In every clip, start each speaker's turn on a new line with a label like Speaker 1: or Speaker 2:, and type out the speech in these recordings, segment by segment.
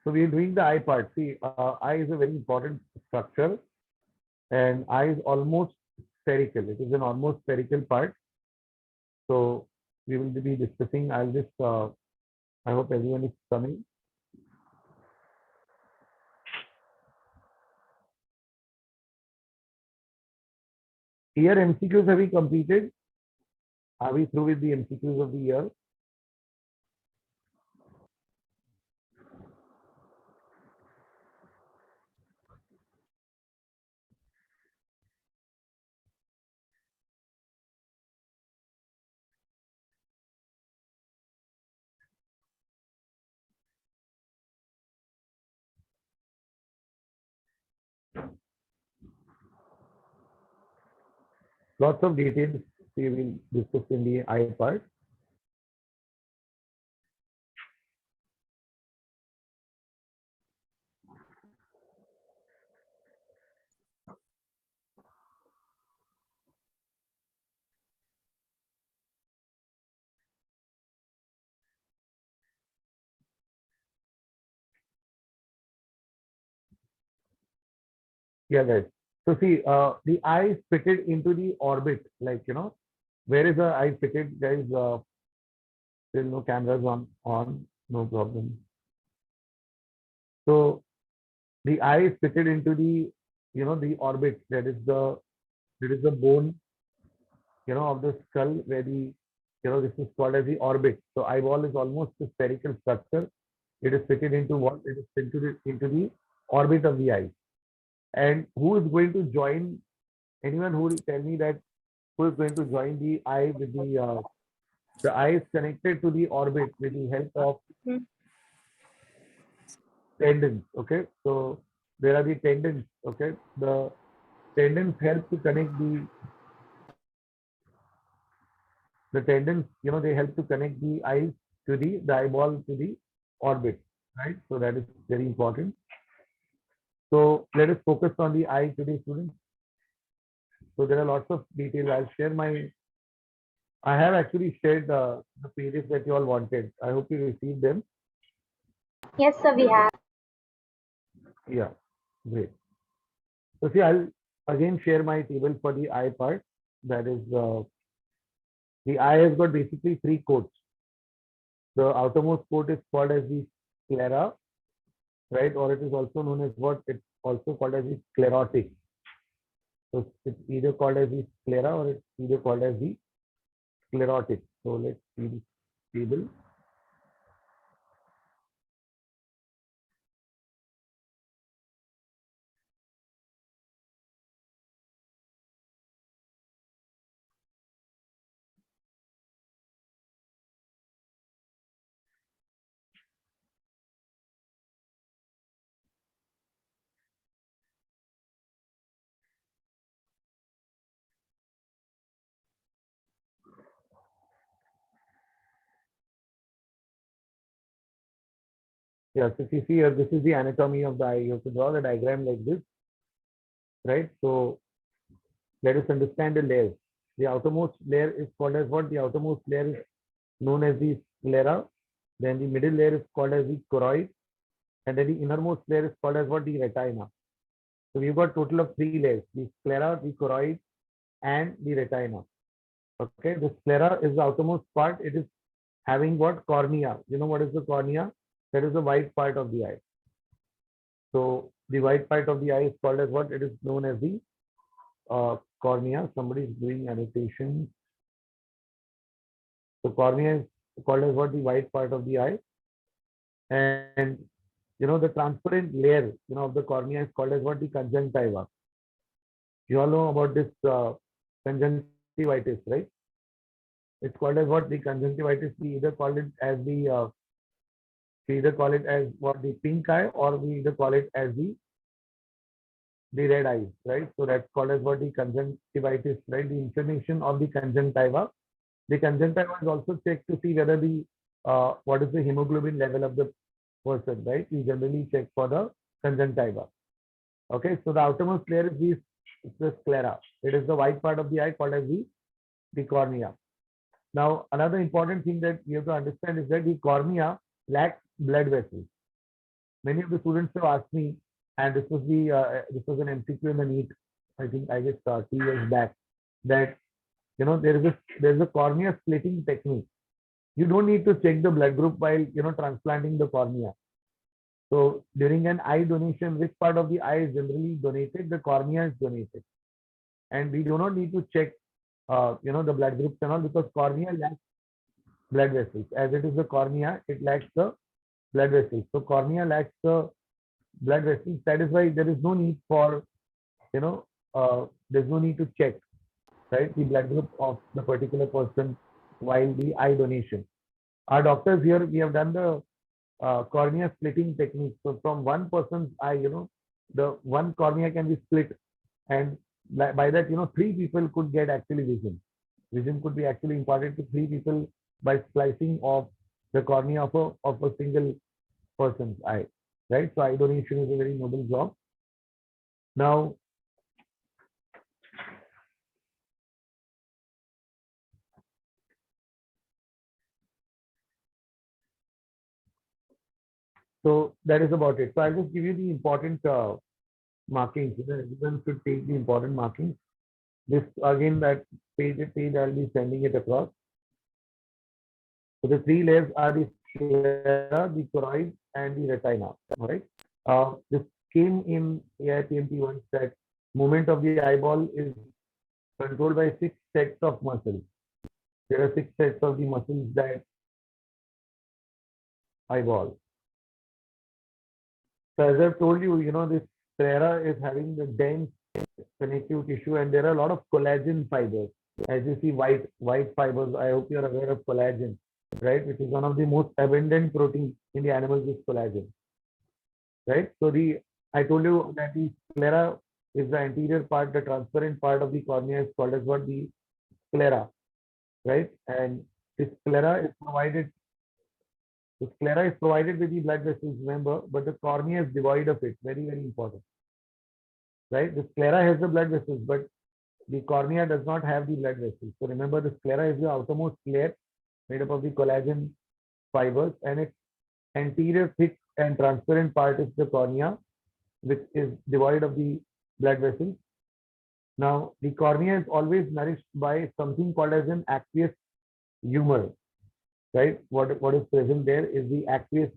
Speaker 1: So we are doing the eye part. See, eye is a very important structure, and eye is almost spherical. It is an almost spherical part. So we will be discussing. I'll just. I hope everyone is coming. Year MCQs have we completed? Are we through with the MCQs of the year? Lots of details we will discuss in the eye part. Yeah, guys. So see, the eye is fitted into the orbit, like, where is the eye fitted, guys? Still no cameras on, no problem. So the eye is fitted into the orbit. That is the bone, of the skull where this is called as the orbit. So eyeball is almost a spherical structure. It is fitted into what? It is fitted into the orbit of the eye. And who is going to join? Anyone who will tell me that who is going to join the eye with the eye is connected to the orbit with the help of tendons. Okay, so there are the tendons. Okay, the tendons help to connect the tendons. They help to connect the eyes to the eyeball to the orbit. Right. So that is very important. So let us focus on the eye today, students. So there are lots of details. I'll share my. I have actually shared the pages that you all wanted. I hope you received them.
Speaker 2: Yes, sir, we have.
Speaker 1: Yeah, great. So see, I'll again share my table for the eye part. That is, the eye has got basically three coats. The outermost coat is called as the sclera, right? Or it is also known as what? It's also called as the sclerotic. So it's either called as the sclera or it's either called as the sclerotic. So let's see the table. Yeah, so if you see here, this is the anatomy of the eye. You have to draw the diagram like this, right? So let us understand the layers. The outermost layer is called as what? The outermost layer is known as the sclera. Then the middle layer is called as the choroid. And then the innermost layer is called as what? The retina. So we've got total of three layers: the sclera, the choroid, and the retina. Okay, the sclera is the outermost part. It is having what? Cornea. You know what is the cornea? That is the white part of the eye. So the white part of the eye is called as what? It is known as the cornea. Somebody is doing annotation. So cornea is called as what? The white part of the eye. And the transparent layer, of the cornea is called as what? The conjunctiva. You all know about this conjunctivitis, right? It's called as what? The conjunctivitis. We either call it as what? The pink eye, or we either call it as the red eyes, right? So that's called as what? The conjunctivitis, right? The inflammation of the conjunctiva. The conjunctiva is also checked to see whether what is the hemoglobin level of the person, right? We generally check for the conjunctiva. Okay, so the outermost layer is the sclera. It is the white part of the eye called as the cornea. Now, another important thing that you have to understand is that the cornea lacks blood vessels. Many of the students have asked me, and this was an MCQ in the NEET, I think I guess 2 years back, that there is a cornea splitting technique. You don't need to check the blood group while transplanting the cornea. So during an eye donation, which part of the eye is generally donated? The cornea is donated, and we do not need to check the blood groups and all, because cornea lacks blood vessels. As it is the cornea, it lacks the blood vessels. So cornea lacks the blood vessels. That is why there is no need for there's no need to check, right, the blood group of the particular person while the eye donation. Our doctors here, we have done the cornea splitting technique. So from one person's eye, the one cornea can be split, and by that, 3 people could get actually vision. Vision could be actually imparted to 3 people by splicing of the cornea of a single person's eye, right? So eye donation is a very noble job. Now, so that is about it. So I'll just give you the important markings. Everyone should take the important markings. This again, that page I'll be sending it across. So the 3 layers are the sclera, the choroid, and the retina. All right. This came in AIPMT once, that movement of the eyeball is controlled by 6 sets of muscles. There are 6 sets of the muscles that eyeball. So as I've told you, this sclera is having the dense connective tissue, and there are a lot of collagen fibers. As you see, white fibers. I hope you're aware of collagen, right? Which is one of the most abundant proteins in the animals, is collagen, right? So I told you that the sclera is the anterior part, the transparent part of the cornea is called as what? The sclera, right? And the sclera is provided. The sclera is provided with the blood vessels, remember, but the cornea is devoid of it. Very, very important, right? The sclera has the blood vessels, but the cornea does not have the blood vessels. So remember, the sclera is the outermost layer made up of the collagen fibers, and its anterior thick and transparent part is the cornea, which is devoid of the blood vessels. Now, the cornea is always nourished by something called as an aqueous humor, right? What is present there is the aqueous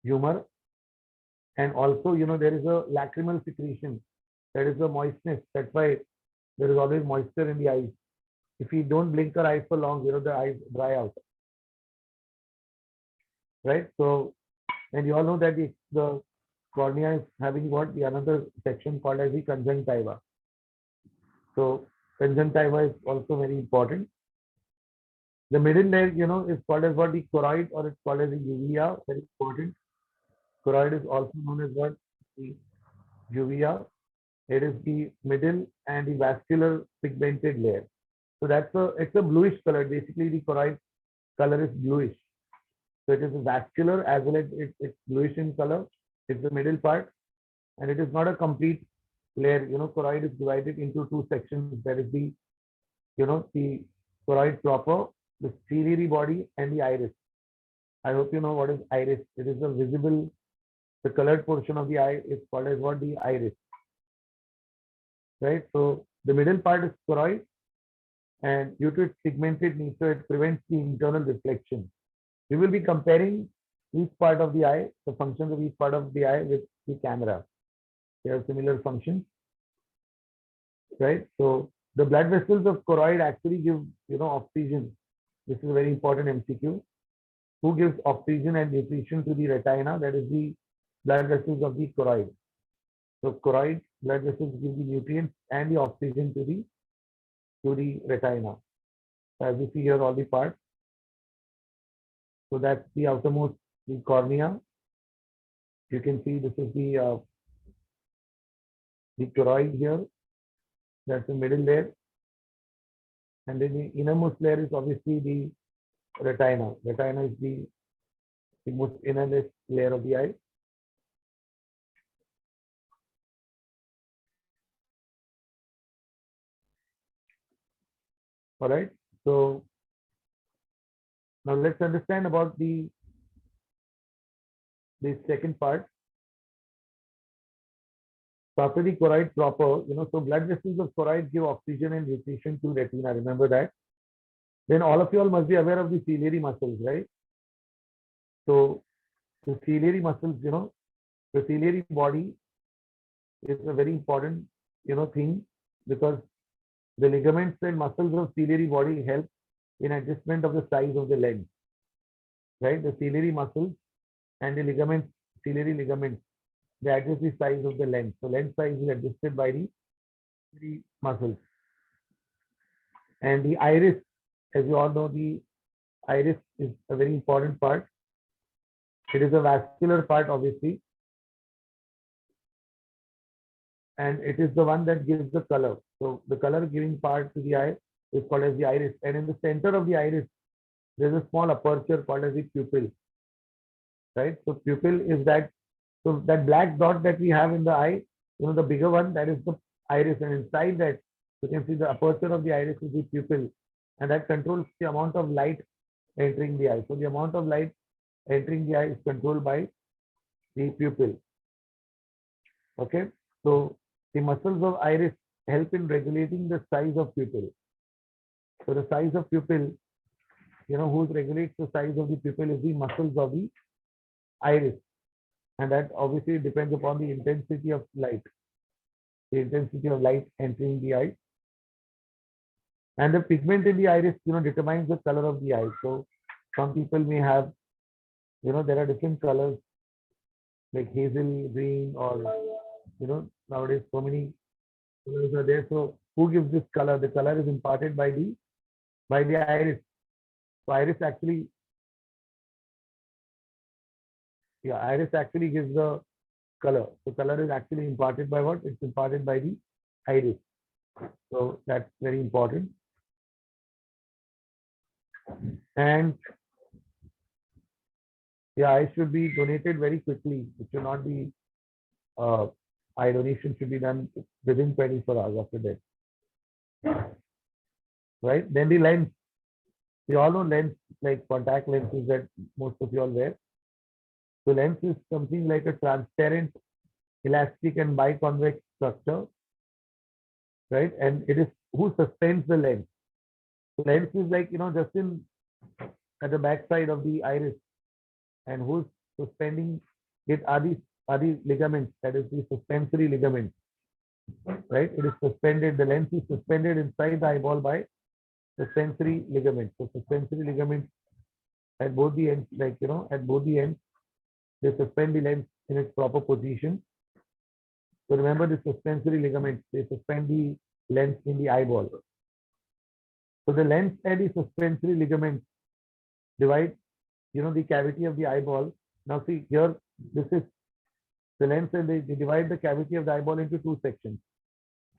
Speaker 1: humor, and also, there is a lacrimal secretion. That is the moistness. That's why there is always moisture in the eyes. If you don't blink your eyes for long, the eyes dry out, right? So, and you all know that the cornea is having what? The another section called as the conjunctiva. So conjunctiva is also very important. The middle layer, is called as what? The choroid, or it's called as the uvea. Very important. Choroid is also known as what? The uvea. It is the middle and the vascular pigmented layer. So it's a bluish color. Basically, the choroid color is bluish. So it is vascular as well as it's bluish in color. It's the middle part, and it is not a complete layer. Choroid is divided into 2 sections. That is the choroid proper, the ciliary body, and the iris. I hope you know what is iris. It is the colored portion of the eye is called as what? The iris, right? So the middle part is choroid, and due to its pigmented nature, it prevents the internal reflection. We will be comparing each part of the eye, the functions of each part of the eye, with the camera. They have similar functions, right? So the blood vessels of choroid actually give, oxygen. This is a very important MCQ. Who gives oxygen and nutrition to the retina? That is the blood vessels of the choroid. So choroid blood vessels give the nutrients and the oxygen to the retina. So as you see here, all the parts. So that's the outermost, the cornea. You can see this is the choroid here. That's the middle layer. And then the innermost layer is obviously the retina. Retina is the most innermost layer of the eye. All right. So now let's understand about the the second part. So after the choroid proper, so blood vessels of choroid give oxygen and nutrition to retina. Remember that. Then all of you all must be aware of the ciliary muscles, right? So the ciliary muscles, the ciliary body is a very important, thing, because the ligaments and muscles of ciliary body help in adjustment of the size of the lens, right? The ciliary muscles and the ligaments, ciliary ligaments, they adjust the size of the lens. So lens size is adjusted by the ciliary muscles. And the iris, as you all know, the iris is a very important part. It is a vascular part, obviously. And it is the one that gives the color. So the color giving part to the eye is called as the iris. And in the center of the iris, there's a small aperture called as the pupil. Right? So pupil is that, so that black dot that we have in the eye, the bigger one, that is the iris. And inside that, you can see the aperture of the iris is the pupil. And that controls the amount of light entering the eye. So the amount of light entering the eye is controlled by the pupil. Okay. So the muscles of iris help in regulating the size of pupil. So the size of pupil, who regulates the size of the pupil is the muscles of the iris. And that obviously depends upon the intensity of light. The intensity of light entering the eye. And the pigment in the iris, determines the color of the eye. So some people may have, there are different colors like hazel green, or, nowadays so many colors are there. So who gives this color? The color is imparted by the iris. So iris actually gives the color. So color is actually imparted by what? It's imparted by the iris. So that's very important. And eye should be donated very quickly. It should not be, eye donation should be done within 24 hours after that. Right? Then the lens. We all know lens, like contact lenses that most of you all wear. So lens is something like a transparent, elastic and biconvex structure, right? And it is who suspends the lens. So lens is like, just at the back side of the iris, and who's suspending it are the ligaments, that is the suspensory ligament, right? It is suspended, the lens is suspended inside the eyeball by suspensory ligament. So suspensory ligament at both the ends, at both the ends, they suspend the lens in its proper position. So remember the suspensory ligaments, they suspend the lens in the eyeball. So the lens and the suspensory ligaments divide, the cavity of the eyeball. Now see here, this is the lens, and they divide the cavity of the eyeball into two sections.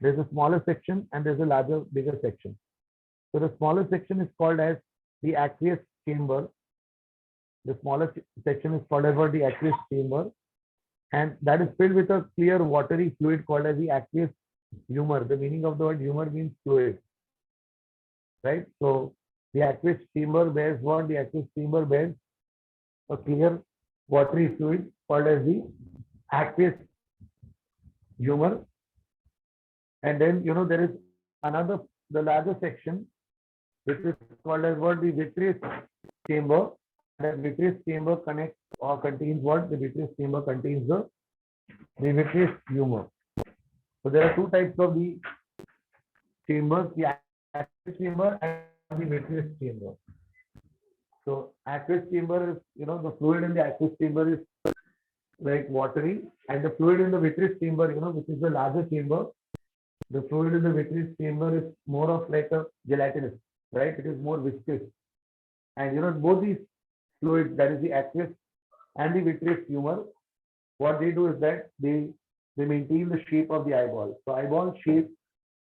Speaker 1: There's a smaller section and there's a bigger section. So the smaller section is called as the aqueous chamber. The smaller section is called as the aqueous chamber, and that is filled with a clear watery fluid called as the aqueous humor. The meaning of the word humor means fluid, right? So the aqueous chamber bears what? The aqueous chamber bears a clear watery fluid called as the aqueous humor. And then, there is another, the larger section, which is called as what? The vitreous chamber. That vitreous chamber connects or contains what? The vitreous chamber contains the vitreous humor. So there are two types of the chambers, the aqueous chamber and the vitreous chamber. So aqueous chamber is, the fluid in the aqueous chamber is like watery, and the fluid in the vitreous chamber, which is the larger chamber, the fluid in the vitreous chamber is more of like a gelatinous, right? It is more viscous. And both these fluids, that is the aqueous and the vitreous humor, what they do is that they maintain the shape of the eyeball. So eyeball shape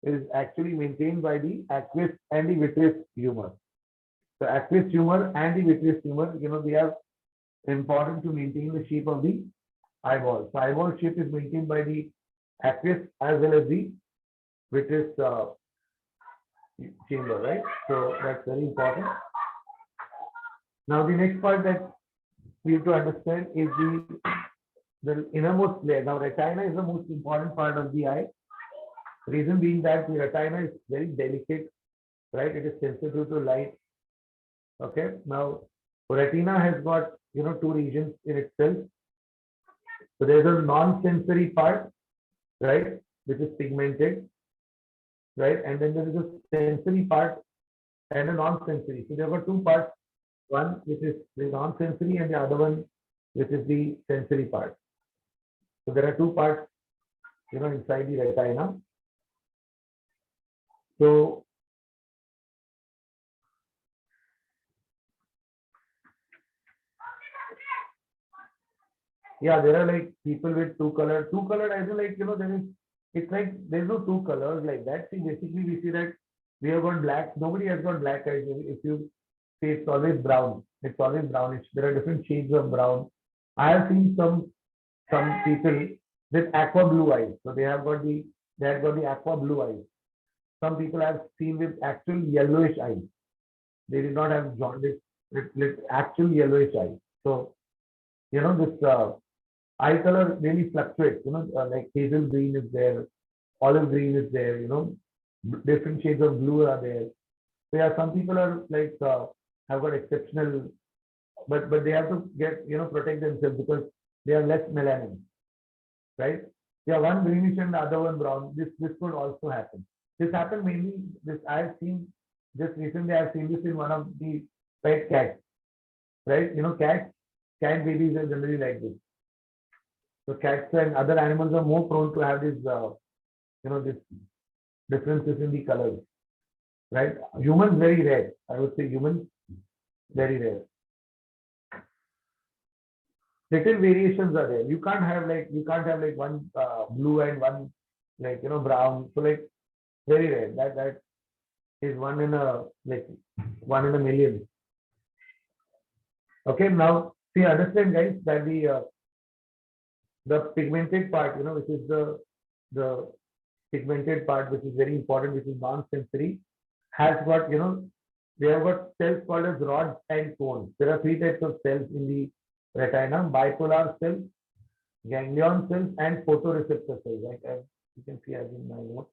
Speaker 1: is actually maintained by the aqueous and the vitreous humor. So aqueous humor and the vitreous humor, they are important to maintain the shape of the eyeball. So eyeball shape is maintained by the aqueous as well as the vitreous chamber, right? So that's very important. Now the next part that we have to understand is the innermost layer. Now, retina is the most important part of the eye. Reason being that the retina is very delicate, right? It is sensitive to light. Okay. Now, retina has got two regions in itself. So there's a non-sensory part, right, which is pigmented, right, and then there is a sensory part and a non-sensory. So there were two parts. One which is the non-sensory and the other one which is the sensory part. So there are two parts, inside the retina. So yeah, there are like people with two colored as in like, there is, it's like there's no two colors like that. See, basically we see that we have got black, nobody has got black eyes. If you see, it's always brown. It's always brownish. There are different shades of brown. I have seen some people with aqua blue eyes. So they have got the aqua blue eyes. Some people I've seen with actual yellowish eyes. They did not have jaundice with actual yellowish eyes. So, this eye color really fluctuates, like hazel green is there, olive green is there, different shades of blue are there. So yeah, some people are like, have got exceptional, but they have to get, protect themselves because they have less melanin, right? Yeah, one greenish and the other one brown. This could also happen. This happened mainly, I've seen, just recently I've seen this in one of the pet cats, right? Cat babies are generally like this. So cats and other animals are more prone to have this, this differences in the colors, right? Humans very rare. I would say humans very rare. Little variations are there. You can't have like one blue and one like brown. So like very rare. That is one in a million. Okay, now see, understand guys that the pigmented part, which is the pigmented part, which is very important, which is non-sensory, has got, they have got cells called as rods and cones. There are three types of cells in the retina: bipolar cells, ganglion cells, and photoreceptor cells. Like you can see as in my notes,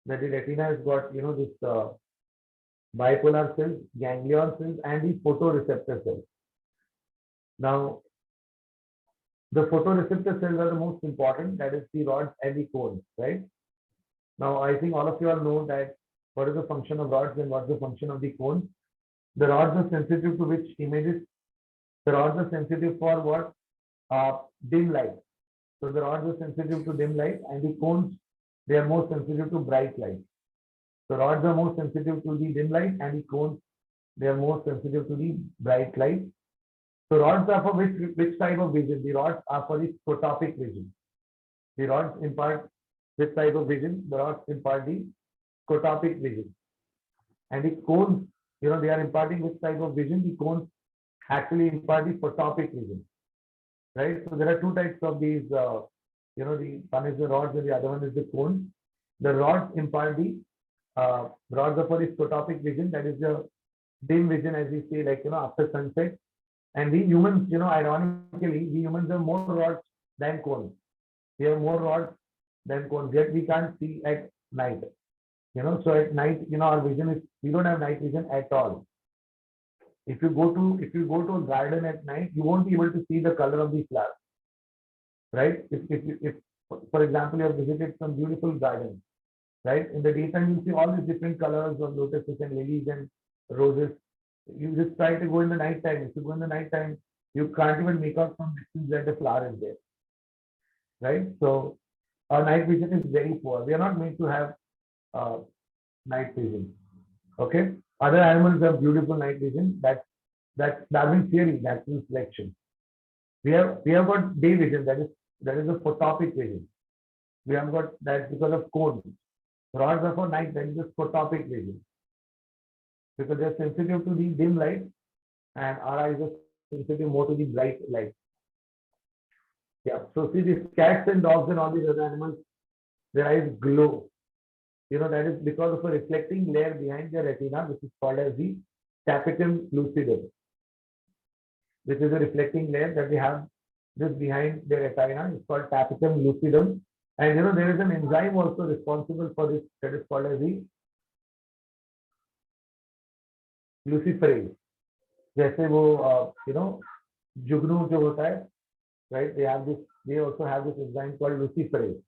Speaker 1: that the retina has got, this bipolar cells, ganglion cells, and the photoreceptor cells. Now, the photoreceptor cells are the most important, that is the rods and the cones, right? Now, I think all of you all know that what is the function of rods and what's the function of the cones. The rods are sensitive to which images? The rods are sensitive for what? Dim light. So the rods are sensitive to dim light, and the cones, they are more sensitive to bright light. The rods are more sensitive to the dim light, and the cones, they are more sensitive to the bright light. So rods are for which type of vision? The rods are for the scotopic vision. The rods impart which type of vision? The rods impart the scotopic vision. And the cones, they are imparting which type of vision? The cones actually impart the photopic vision. Right? So there are two types of these, the one is the rods and the other one is the cones. The rods impart the rods are for the scotopic vision, that is the dim vision, as we say, like after sunset. And we humans, ironically, we humans have more rods than cones. We have more rods than cones, yet we can't see at night. So at night, our vision is, we don't have night vision at all. If you go to a garden at night, you won't be able to see the color of the flowers, right? If for example, you have visited some beautiful gardens, right? In the daytime, you see all these different colors of lotuses and lilies and roses. You just try to go in the night time. If you go in the night time, you can't even make out from distance that the flower is there, right? So our night vision is very poor. We are not made to have night vision. Okay. Other animals have beautiful night vision. That's Darwin's theory, natural selection. We have got day vision, that is the photopic vision. We have got that because of cones. Rods are for night, that is the photopic vision. Because they're sensitive to the dim light, and our eyes are sensitive more to the bright light. Yeah. So see, these cats and dogs and all these other animals, their eyes glow. That is because of a reflecting layer behind the retina, which is called as the tapetum lucidum. which is a reflecting layer that we have just behind the retina. It's called tapetum lucidum. And there is an enzyme also responsible for this that is called as the luciferase. जैसे वो जुगनू जो होता है, right? They also have this enzyme called luciferase.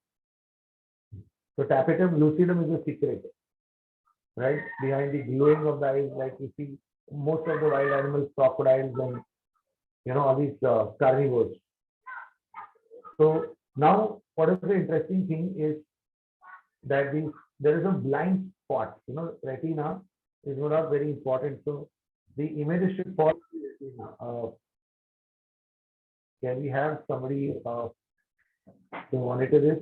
Speaker 1: So tapetum lucidum is a secret, right? Behind the glowing of the eyes, like you see most of the wild animals, crocodiles, and all these carnivores. So now, what is the interesting thing is that there is a blind spot. Retina is not very important. So the image should fall. Can we have somebody to monitor this?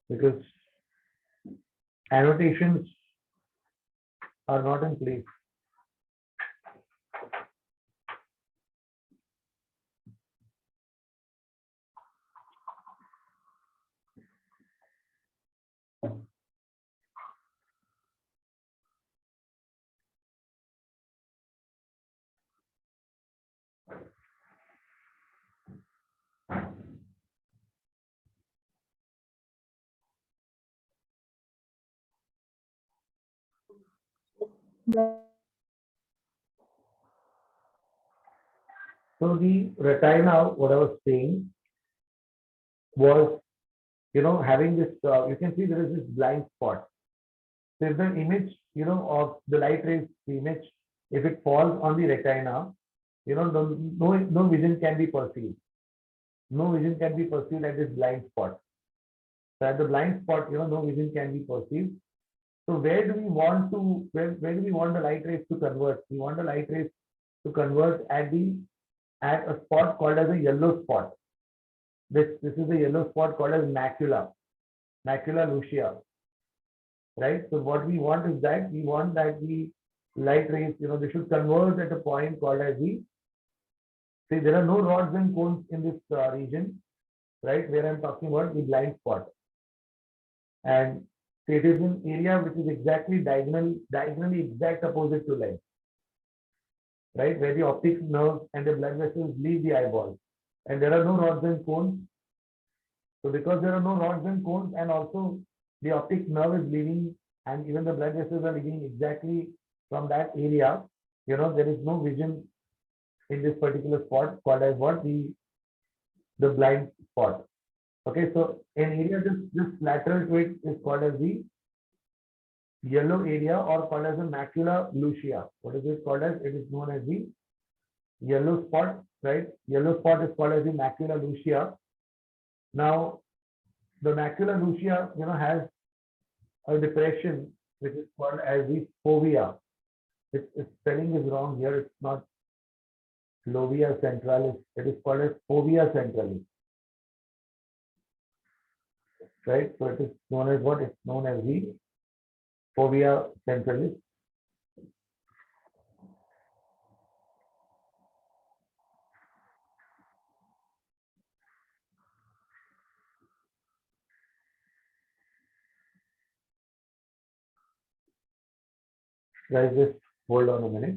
Speaker 1: Because annotations are not in place. So the retina, what I was saying was, having this, you can see there is this blind spot. So if the image, of the light rays, the image, if it falls on the retina, no vision can be perceived. No vision can be perceived at this blind spot. So at the blind spot, no vision can be perceived. So where do we want the light rays to convert? We want the light rays to convert at a spot called as a yellow spot. This is a yellow spot called as macula lucia, right? So what we want is that we want that the light rays, they should converge at a point called as see, there are no rods and cones in this region, right? Where I'm talking about the blind spot, and it is an area which is exactly diagonally exact opposite to lens, right? Where the optic nerve and the blood vessels leave the eyeball, and there are no rods and cones. So because there are no rods and cones, and also the optic nerve is leaving, and even the blood vessels are leaving exactly from that area, there is no vision in this particular spot called as what the blind spot. Okay, so an area just lateral to it is called as the yellow area, or called as the macula lucia. What is it called as? It is known as the yellow spot, right? Yellow spot is called as the macula lucia. Now, the macula lucia, has a depression which is called as the fovea. Its spelling is wrong here. It's not fovea centralis. It is called as fovea centralis, right? So it is known as what? It's known as the fovea centralis. Guys, just hold on a minute.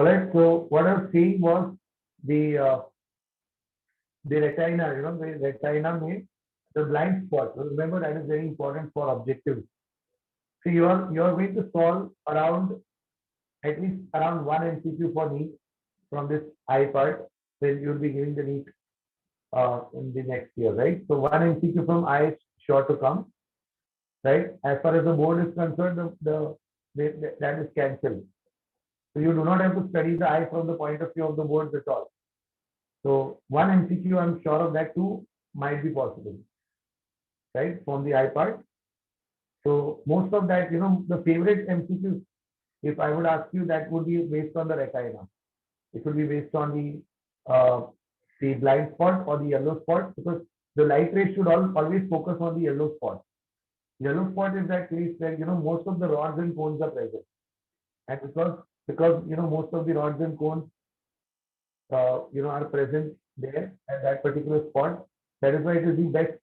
Speaker 1: All right. So what I was saying was the the retina. The retina may the blind spot. So remember that is very important for objectives. So you are going to solve around at least around one MCQ for NEET from this I part. Then you'll be giving the NEET in the next year, right? So one MCQ from I is sure to come, right? As far as the board is concerned, that is cancelled. So you do not have to study the I from the point of view of the boards at all. So one MCQ, I'm sure of that too, might be possible, right? From the I part. So most of that, the favorite MCQ, if I would ask you, that would be based on the retina. It would be based on the blind spot or the yellow spot, because the light rays should always focus on the yellow spot. Yellow spot is that place where most of the rods and cones are present, and because most of the rods and cones are present there at that particular spot. That is why it is the best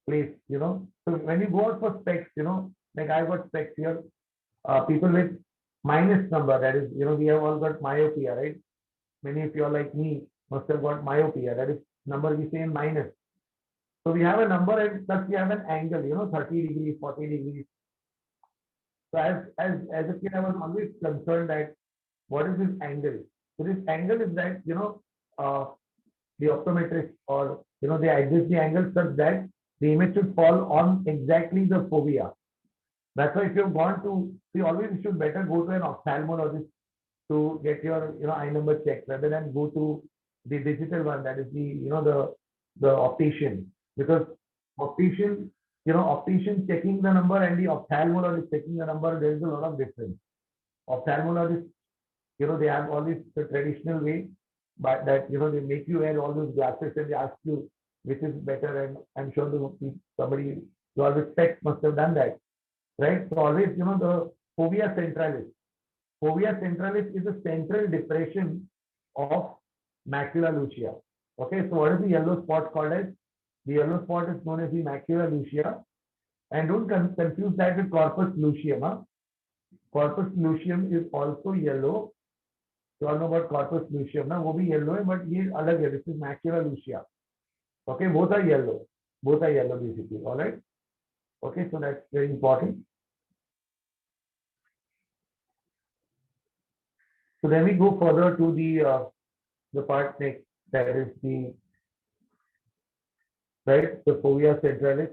Speaker 1: place. So when you go out for specs, like I got specs here, people with minus number, that is, we have all got myopia, right? Many of you are like me must have got myopia. That is number we say in minus. So we have a number and plus we have an angle, 30 degrees, 40 degrees. So as a kid, I was always concerned that what is this angle? So this angle is that, the optometrist or, they adjust the angle such that the image should fall on exactly the fovea. That's why if you've gone to, see, always you should better go to an ophthalmologist to get your, eye number checked rather than go to the digital one, that is the optician. Because optician, optician checking the number and the ophthalmologist checking the number, there is a lot of difference. Ophthalmologists, they have always the traditional way, but that, they make you wear all those glasses and they ask you which is better. And I'm sure somebody, your respect must have done that, right? So always, the fovea centralis. Fovea centralis is a central depression of macula lucia. Okay, so what is the yellow spot called as? The yellow spot is known as the macula lucia. And don't confuse that with corpus luteum. Huh? Corpus luteum is also yellow. You all know about corpus luteum. Now, वो भी yellow है, but ये अलग है. This is macula lucia. Okay, both are yellow. Both are yellow basically. All right. Okay, so that's very important. So then we go further to the part next, that is the fovea centralis.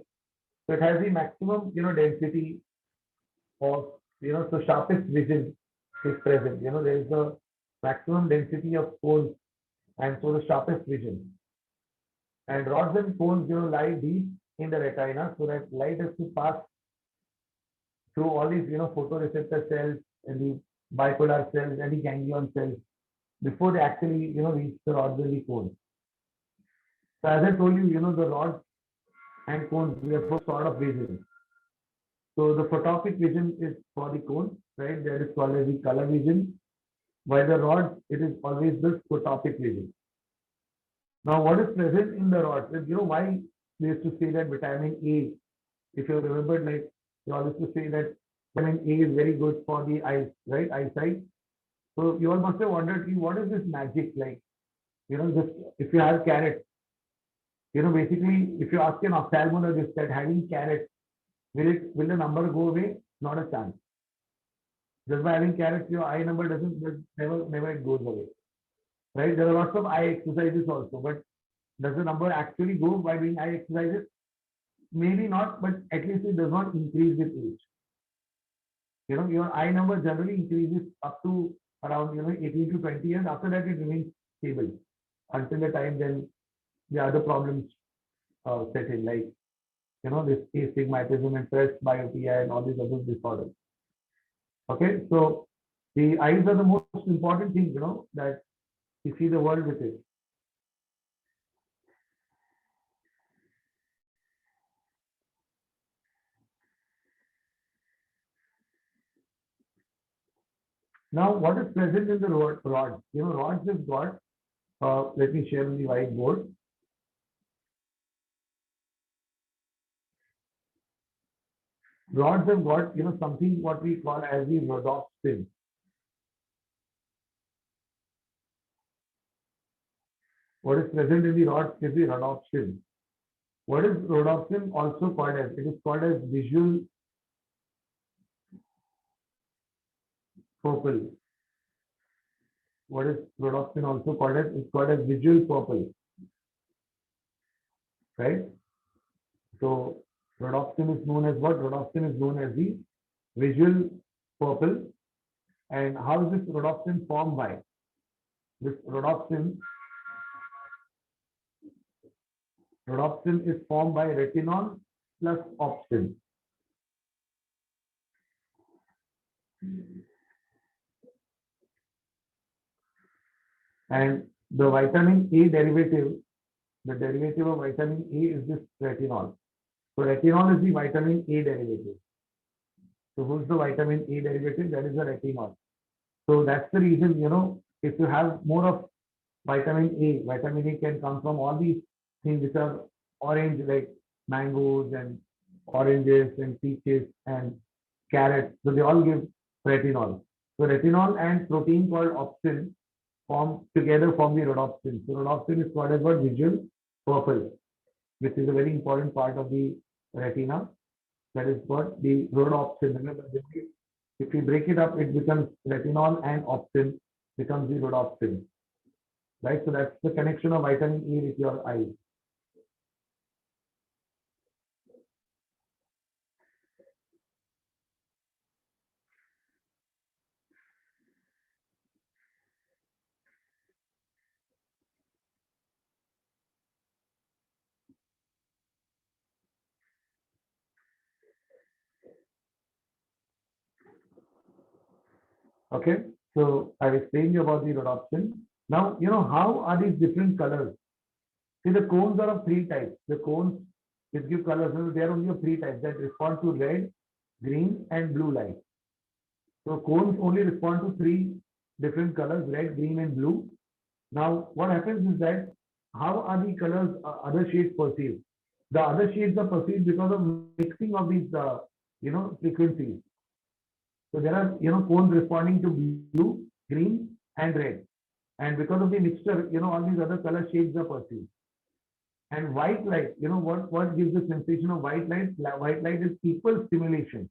Speaker 1: So it has the maximum density of so sharpest vision is present. There is the maximum density of cones, and so the sharpest vision. And rods and cones lie deep in the retina, so that light has to pass through all these photoreceptor cells and the bipolar cells and the ganglion cells before they actually reach the rods and the cones. So as I told you, the rods and cones, we have four sort of vision. So the photopic vision is for the cones, right? That is called as the color vision. By the rods, it is always the photopic vision. Now, what is present in the rods? Why we used to say that vitamin A, if you remember, like you always used to say that vitamin A is very good for the eyes, right? Eyesight. So you all must have wondered, what is this magic like? Just if you have carrot, basically, if you ask an ophthalmologist that having carrot, will the number go away? Not a chance. Just by having carrots, your eye number never it goes away. Right? There are lots of eye exercises also, but does the number actually go by doing eye exercises? Maybe not, but at least it does not increase with age. Your eye number generally increases up to around 18 to 20 years. After that, it remains stable until the time then the other problems set in, like this astigmatism and presbyopia and all these other disorders. Okay, so the eyes are the most important thing, that you see the world with it. Now, what is present in the rods? Rods have got, let me share on the whiteboard. Rods have got, something what we call as the rhodopsin. What is present in the rods is the rhodopsin. What is rhodopsin also called as? It is called as visual purple. What is rhodopsin also called as? It's called as visual purple, right? So rhodopsin is known as what? Rhodopsin is known as the visual purple. And how is this rhodopsin formed by? This rhodopsin is formed by retinol plus opsin. And the vitamin A derivative, the derivative of vitamin A is this retinol. So retinol is the vitamin A derivative. So who's the vitamin A derivative? That is the retinol. So that's the reason, if you have more of vitamin A can come from all these things which are orange, like mangoes and oranges and peaches and carrots. So they all give retinol. So retinol and protein called opsin form together form the rhodopsin. So rhodopsin is called as what? Visual purple, which is a very important part of the retina. That is what the rhodopsin. Remember, if we break it up, it becomes retinol and opsin becomes the rhodopsin. Right? So that's the connection of vitamin E with your eyes. Okay, so I've explained you about the rhodopsin. Now, how are these different colors? See, the cones are of three types. The cones which give colors, they are only of three types that respond to red, green, and blue light. So cones only respond to three different colors, red, green, and blue. Now, what happens is that how are the colors, other shades perceived? The other shades are perceived because of mixing of these, frequencies. So there are, cones responding to blue, green, and red. And because of the mixture, all these other color shades are perceived. And white light, what gives the sensation of white light? White light is equal stimulation.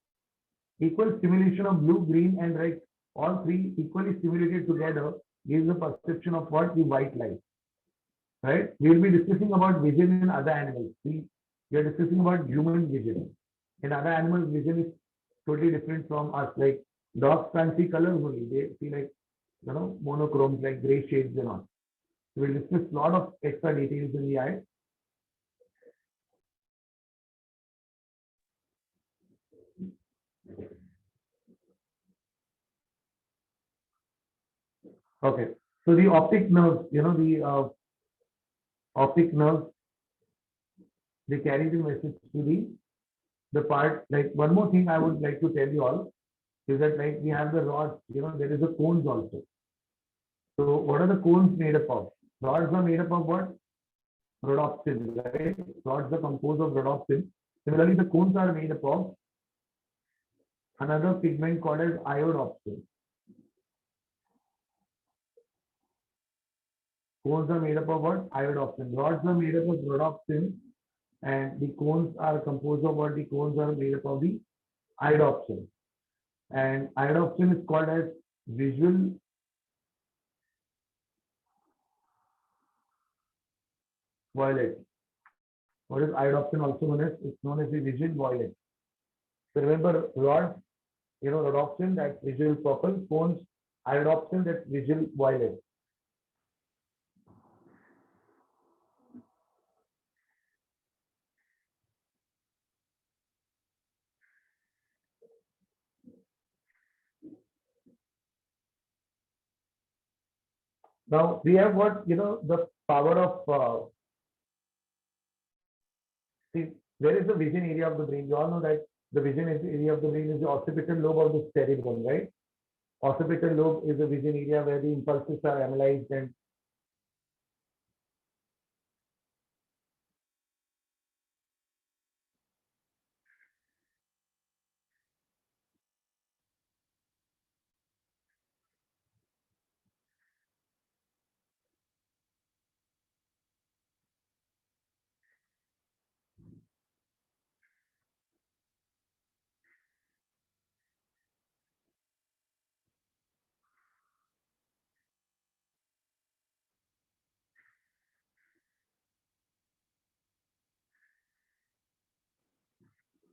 Speaker 1: Equal stimulation of blue, green, and red, all three equally stimulated together gives the perception of what? The white light. Right? We will be discussing about vision in other animals. We are discussing about human vision. In other animals, vision is totally different from us. Like dogs can't see colors only. They see like, monochromes, like gray shades and all. So we'll discuss a lot of extra details in the eye. Okay. So the optic nerves, the optic nerves, they carry the message to the part. Like one more thing I would like to tell you all is that like we have the rods, there is a cones also. So what are the cones made up of? Rods are made up of what? Rhodopsin, right? Rods are composed of rhodopsin. Similarly, the cones are made up of another pigment called as iodopsin. Cones are made up of what? Iodopsin. Rods are made up of rhodopsin, and the cones are composed of what? The cones are made up of the iodopsin. And iodopsin is called as visual violet. What is iodopsin also known as? It's known as the visual violet. So remember, rod, rhodopsin, that's visual purple. Cones, iodopsin, that's visual violet. Now we have what, the power of, see, where is the vision area of the brain? You all know that the vision area of the brain is the occipital lobe of the cerebrum, right? Occipital lobe is the vision area where the impulses are analyzed and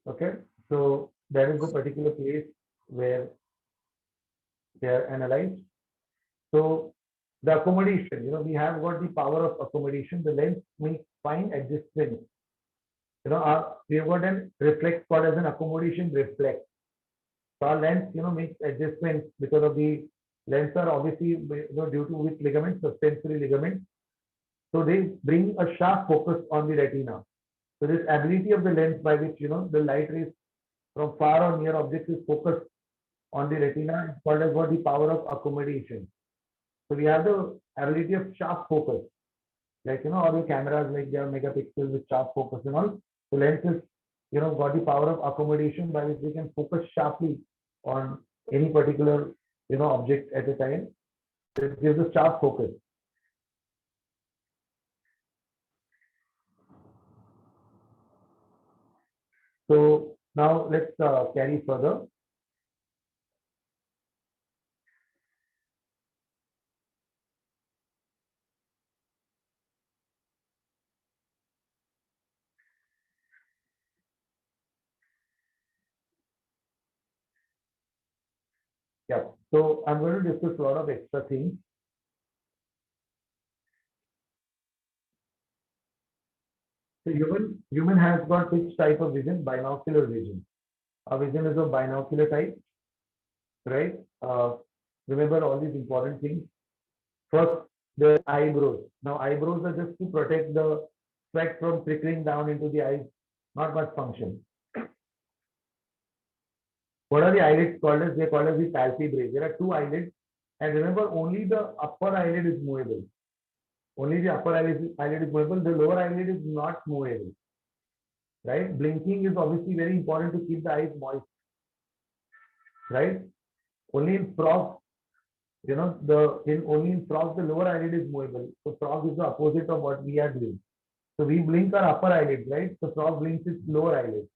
Speaker 1: Okay, so that is the particular place where they are analyzed. So the accommodation, we have got the power of accommodation. The lens makes fine adjustments. We have got an reflex called as an accommodation reflex. So our lens, makes adjustments because of the lens are obviously, due to which ligaments, suspensory ligaments. So they bring a sharp focus on the retina. So this ability of the lens by which, the light rays from far or near objects is focused on the retina is called as what the power of accommodation. So we have the ability of sharp focus, like, all the cameras, like they have megapixels with sharp focus and all. So lenses, got the power of accommodation by which they can focus sharply on any particular, object at a time. It gives a sharp focus. So now let's carry further. Yeah. So I'm going to discuss a lot of extra things. So human has got which type of vision? Binocular vision. Our vision is of binocular type, right? Remember all these important things. First, the eyebrows. Now, eyebrows are just to protect the sweat from trickling down into the eyes. Not much function. What are the eyelids called as? They're called as the palpebrae. There are two eyelids. And remember, only the upper eyelid is movable. Only the upper eyelid is movable. The lower eyelid is not movable. Right? Blinking is obviously very important to keep the eyes moist. Right? Only in frogs, only in frogs, the lower eyelid is movable. So frog is the opposite of what we are doing. So we blink our upper eyelid, right? So frog blinks its lower eyelid.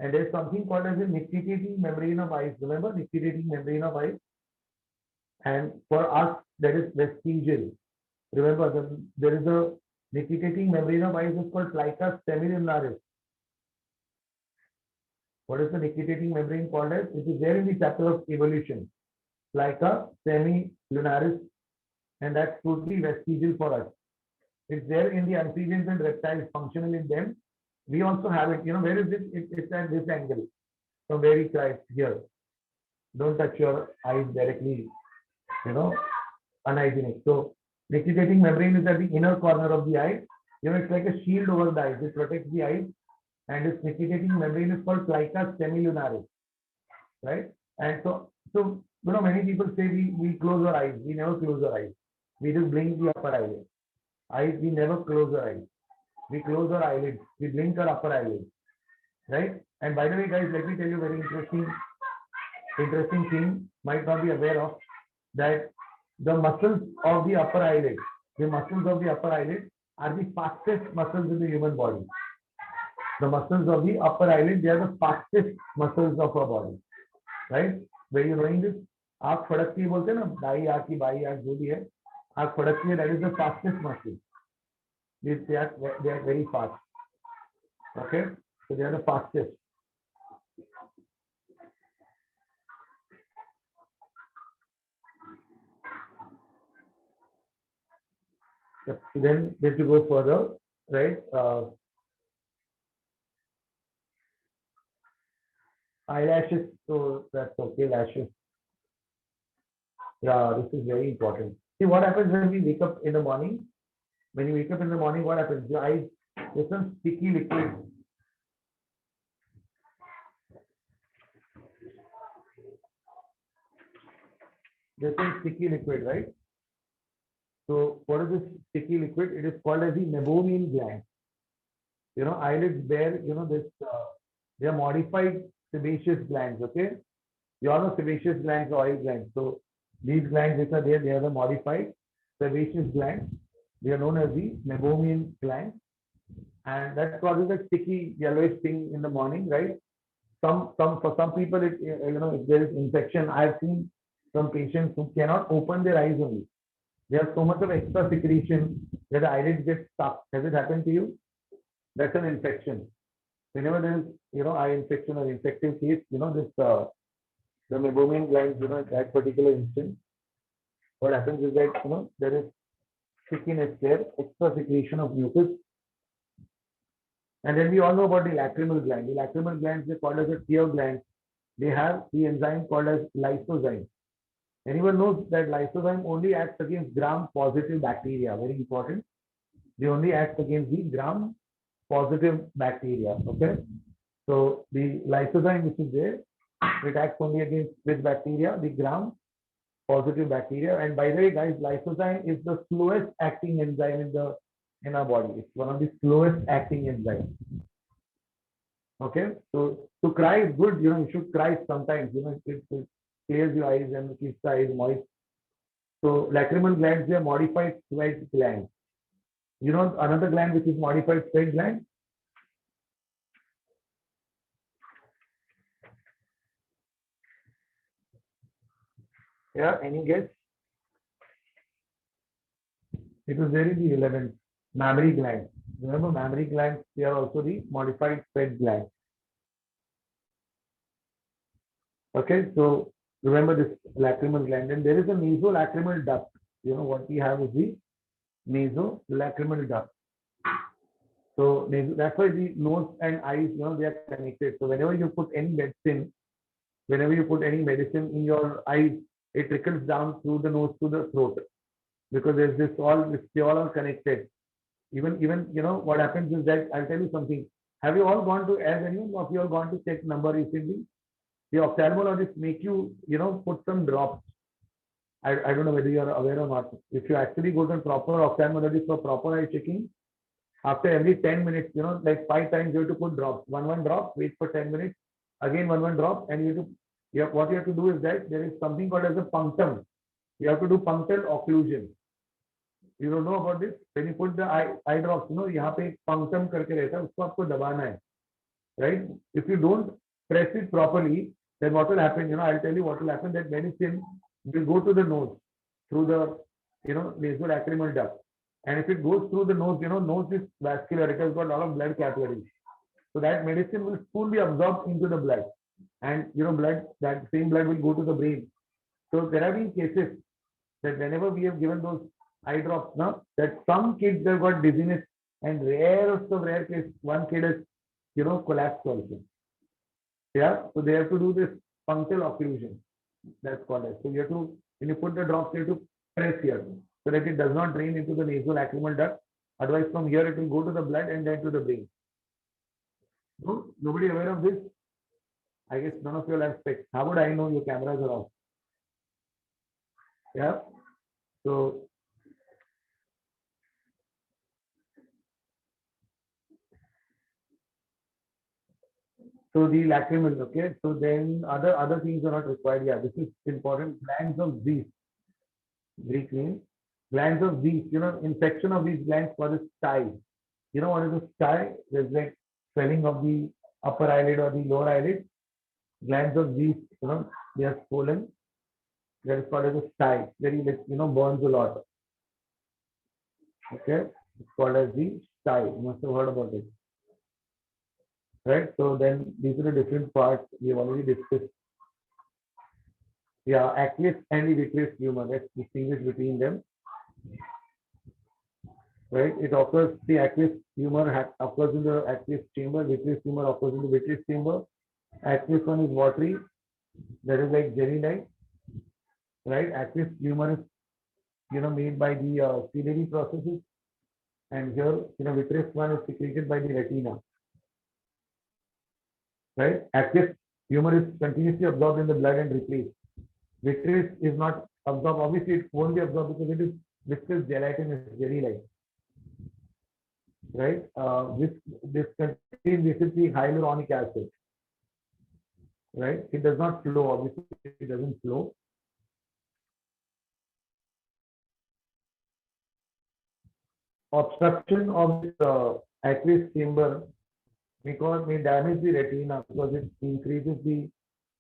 Speaker 1: And there's something called as a nictitating membrane of eyes. Remember nictitating membrane of eyes? And for us, that is vestigial. Remember, there is a nictitating membrane of eyes is called plica semilunaris. What is the nictitating membrane called as? It is there in the chapter of evolution. Plica semilunaris, and that's totally vestigial for us. It's there in the amphibians and reptiles, functional in them. We also have it. Where is this? It's at this angle. From where he cries here. Don't touch your eyes directly, unhygienic. So nictitating membrane is at the inner corner of the eye. It's like a shield over the eyes. It protects the eyes. And this nictitating membrane is called plica semilunaris. Right? And so many people say we close our eyes. We never close our eyes. We just blink the upper eyelid. Eyes, we never close our eyes. We close our eyelids. We blink our upper eyelids. Right? And by the way, guys, let me tell you a very interesting thing, might not be aware of, that the muscles of the upper eyelid, are the fastest muscles in the human body. The muscles of the upper eyelid, they are the fastest muscles of our body. Right? Were you knowing this? आँख फड़कती है बोलते हैं ना, दाई आँख की by आँख जो भी है, आँख फड़कती है, that is the fastest muscle. They are very fast. Okay, so they are the fastest. So then, to go further, right? Eyelashes, so that's okay. Lashes. Yeah, this is very important. See what happens when we wake up in the morning. When you wake up in the morning, what happens? Your eyes, there's some sticky liquid. There's some sticky liquid, right? So what is this sticky liquid? It is called as the meibomian gland. Eyelids bear, they are modified sebaceous glands, okay? You all know sebaceous glands, oil glands. So these glands which are there, they are the modified sebaceous glands. They are known as the meibomian glands. And that causes a sticky yellowish thing in the morning, right? For some people, if there is infection, I have seen some patients who cannot open their eyes only. They have so much of extra secretion that the eyelids get stuck. Has it happened to you? That's an infection. Whenever there is, eye infection or infective case, this the meibomian glands, at that particular instant, what happens is that, there is stickiness there, extra secretion of mucus. And then we all know about the lacrimal gland. The lacrimal glands are called as a tear gland. They have the enzyme called as lysozyme. Anyone knows that lysozyme only acts against gram-positive bacteria? Very important. They only act against the gram-positive bacteria. Okay. So the lysozyme which is there, it acts only against which bacteria? The gram-positive bacteria. And by the way, guys, lysozyme is the slowest acting enzyme in our body. It's one of the slowest acting enzymes. Okay. So to cry is good. You should cry sometimes. It clears your eyes and keeps the eyes moist. So lacrimal glands, they are modified sweat glands. Another gland which is modified sweat gland? Yeah, any guess? It was there in the 11th. Mammary gland. Remember, mammary glands, they are also the modified sweat glands. Okay, so remember this lacrimal gland. And there is a nasolacrimal duct. What we have is the nasolacrimal duct. So that's why the nose and eyes, they are connected. So whenever you put any medicine, in your eyes, it trickles down through the nose to the throat, because there's they all are connected. Even what happens is that I'll tell you something. Have you all gone to, as anyone of you all gone to check number recently? The ophthalmologist make you, put some drops. I don't know whether you are aware or not. If you actually go to a proper ophthalmologist for proper eye checking, after every 10 minutes, like 5 times you have to put drops. One drop, wait for 10 minutes, again one drop, and what you have to do is that there is something called as a punctum. You have to do punctal occlusion. You don't know about this? When you put the eye drops, यहाँ पे एक punctum करके रहता है, उसको आपको दबाना है, right? If you don't press it properly, then what will happen? I'll tell you what will happen. That medicine will go to the nose through the, nasolacrimal duct. And if it goes through the nose, nose is vascular. It has got a lot of blood capillaries. So that medicine will fully absorb into the blood. And, that same blood will go to the brain. So there have been cases that whenever we have given those eye drops, that some kids have got dizziness, and rarest of rare case, one kid has, collapsed also. Yeah. So they have to do this punctal occlusion. That's called as. So you have to, when you put the drops, you have to press here, so that it does not drain into the nasolacrimal duct. Otherwise, from here it will go to the blood and then to the brain. No? Nobody aware of this? I guess none of you have specs. How would I know your cameras are off? Yeah. So the lacrimal, okay. So then other things are not required. Yeah, this is important. Glands of Zeiss. Greek name. Glands of Zeiss. Infection of these glands called as stye. What is a stye? There's like swelling of the upper eyelid or the lower eyelid. Glands of Zeiss, they are swollen. That is called as a stye. Very, burns a lot. Okay, it's called as the stye. You must have heard about it. Right? So then these are the different parts we have already discussed. Yeah, aqueous and the vitreous tumor. Let's distinguish between them. Right? It occurs, the aqueous tumor occurs in the aqueous chamber, vitreous tumor occurs in the vitreous chamber. Aqueous one is watery, that is like jelly-like. Right? Aqueous tumor is, made by the ciliary processes, and here, vitreous one is secreted by the retina. Right? Aqueous tumor is continuously absorbed in the blood and replaced. Vitreous is not absorbed. Obviously, it won't be absorbed because it is viscous gelatinous, jelly-like. Right? This contains basically hyaluronic acid. Right? It does not flow. Obviously, it doesn't flow. Obstruction of the aqueous chamber may damage the retina because it increases the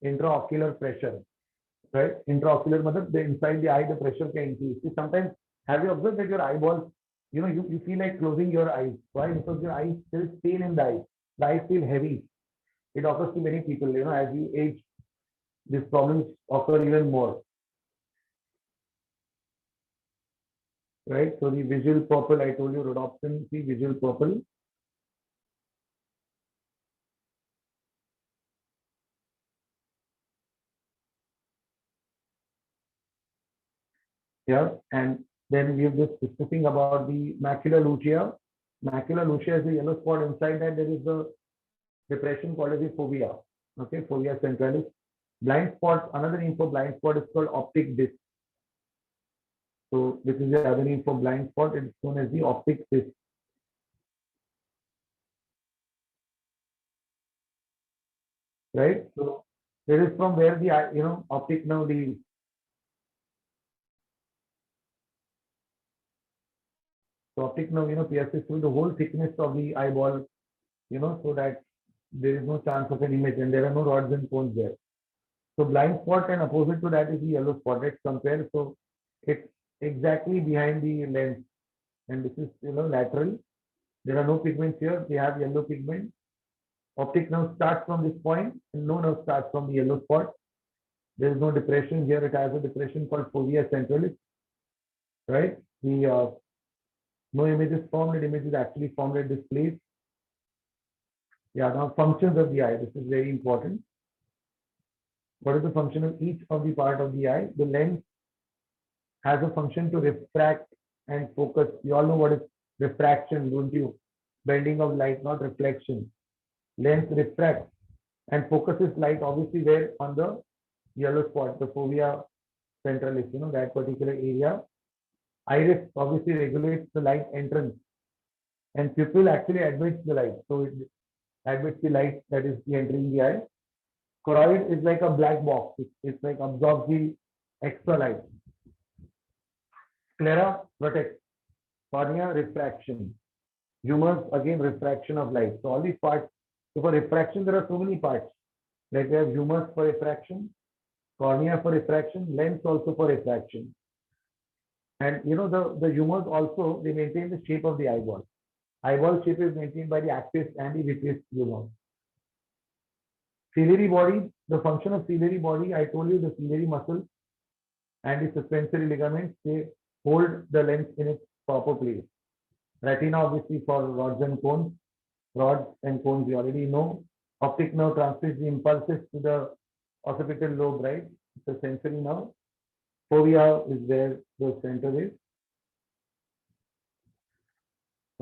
Speaker 1: intraocular pressure. Right? Intraocular, the inside the eye, the pressure can increase. Sometimes, have you observed that your eyeballs, you feel like closing your eyes? Why? Because your eyes still stay in the eye. life feel heavy. It occurs to many people, as you age, these problems occur even more, right? So the visual purple, I told you, rhodopsin, see visual purple. Here, and then we have just discussing about the macula lutea. Macula lutea is a yellow spot. Inside that there is the depression called as the fovea. Okay, fovea centralis. Blind spot, another name for blind spot is called optic disc. So this is the other name for blind spot. It's known as the optic disc. Right? So there is from where the eye, optic nerve leaves. So optic nerve, pierces through the whole thickness of the eyeball, so that there is no chance of an image and there are no rods and cones there. So blind spot and opposite to that is the yellow spot. Let's compare. So it's exactly behind the lens, and this is lateral. There are no pigments here. They have yellow pigment. Optic nerve starts from this point, and no nerve starts from the yellow spot. There is no depression here. It has a depression called fovea centralis. Right? The no image is formed. The image is actually formed at this place. Yeah. Now functions of the eye. This is very important. What is the function of each of the part of the eye? The lens has a function to refract and focus. You all know what is refraction, don't you? Bending of light, not reflection. Lens refracts and focuses light obviously where? On the yellow spot, the fovea centralis, that particular area. Iris obviously regulates the light entrance, and pupil actually admits the light. So it admits the light that is entering the eye. Choroid is like a black box. It's like absorbs the extra light. Sclera protects. Cornea, refraction. Humors, again, refraction of light. So all these parts. So for refraction, there are so many parts. Like we have humors for refraction, cornea for refraction, lens also for refraction. And the humors also, they maintain the shape of the eyeball. Eyeball shape is maintained by the actis and the vitreous humor. Ciliary body, the function of ciliary body, I told you the ciliary muscle and the suspensory ligaments, they hold the lens in its proper place. Retina obviously for rods and cones. Rods and cones you already know. Optic nerve transmits the impulses to the occipital lobe, right? It's a sensory nerve. Fovea is where the center is.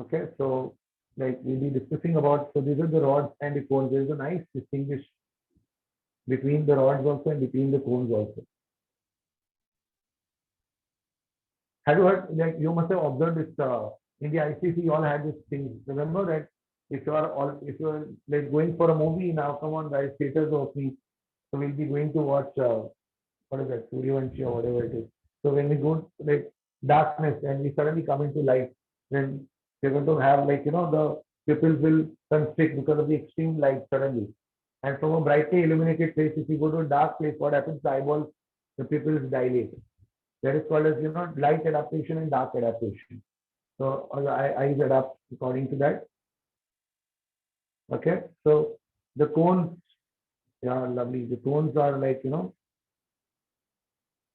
Speaker 1: Okay, so like we'll be discussing about, so these are the rods and the cones. There is a nice distinguish between the rods also and between the cones also. Have you heard, like you must have observed this in the ICC, you all had this thing. Remember that if you're like going for a movie now, come on guys, theaters are free. So we'll be going to watch what is that, Suryavanshi or whatever it is. So when we go like darkness and we suddenly come into light, then we're going to have like the pupils will constrict because of the extreme light suddenly. And from a brightly illuminated place, if you go to a dark place, what happens? The eyeballs, the pupils dilate. That is called as light adaptation and dark adaptation. So eyes adapt according to that. Okay, so the cones, yeah, lovely. The cones are like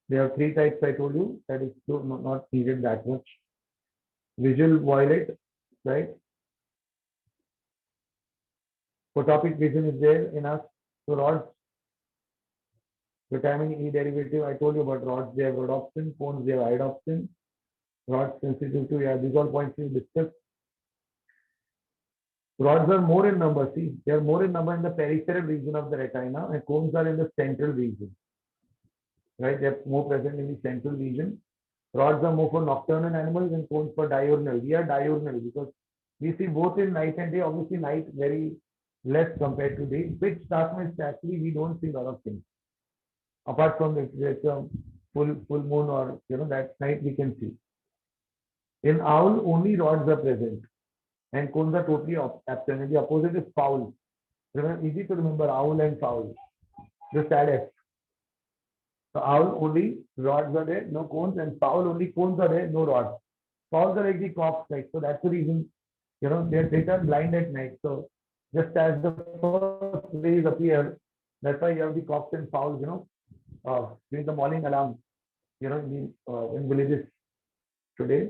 Speaker 1: there are three types I told you. That is not needed that much. Visual violet, right? Photopic vision is there in us. So rods, vitamin E derivative. I told you about rods. They have rhodopsin. Cones, they have iodopsin. Rods sensitive to, yeah, these all points we discussed. Rods are more in number. See, they are more in number in the peripheral region of the retina, and cones are in the central region. Right? They are more present in the central region. Rods are more for nocturnal animals and cones for diurnal. We are diurnal because we see both in night and day. Obviously, night very less compared to day. Pitch darkness, actually, we don't see a lot of things. Apart from the full moon or that night we can see. In owl, only rods are present and cones are totally absent. And the opposite is fowl. Remember, easy to remember owl and fowl. The saddest. So owl only rods are there, no cones, and fowl only cones are there, no rods. Fowls are like the cocks, like so that's the reason they turn blind at night. So just as the first rays appear. That's why you have the cocks and fowls, during the morning alarm, in villages today.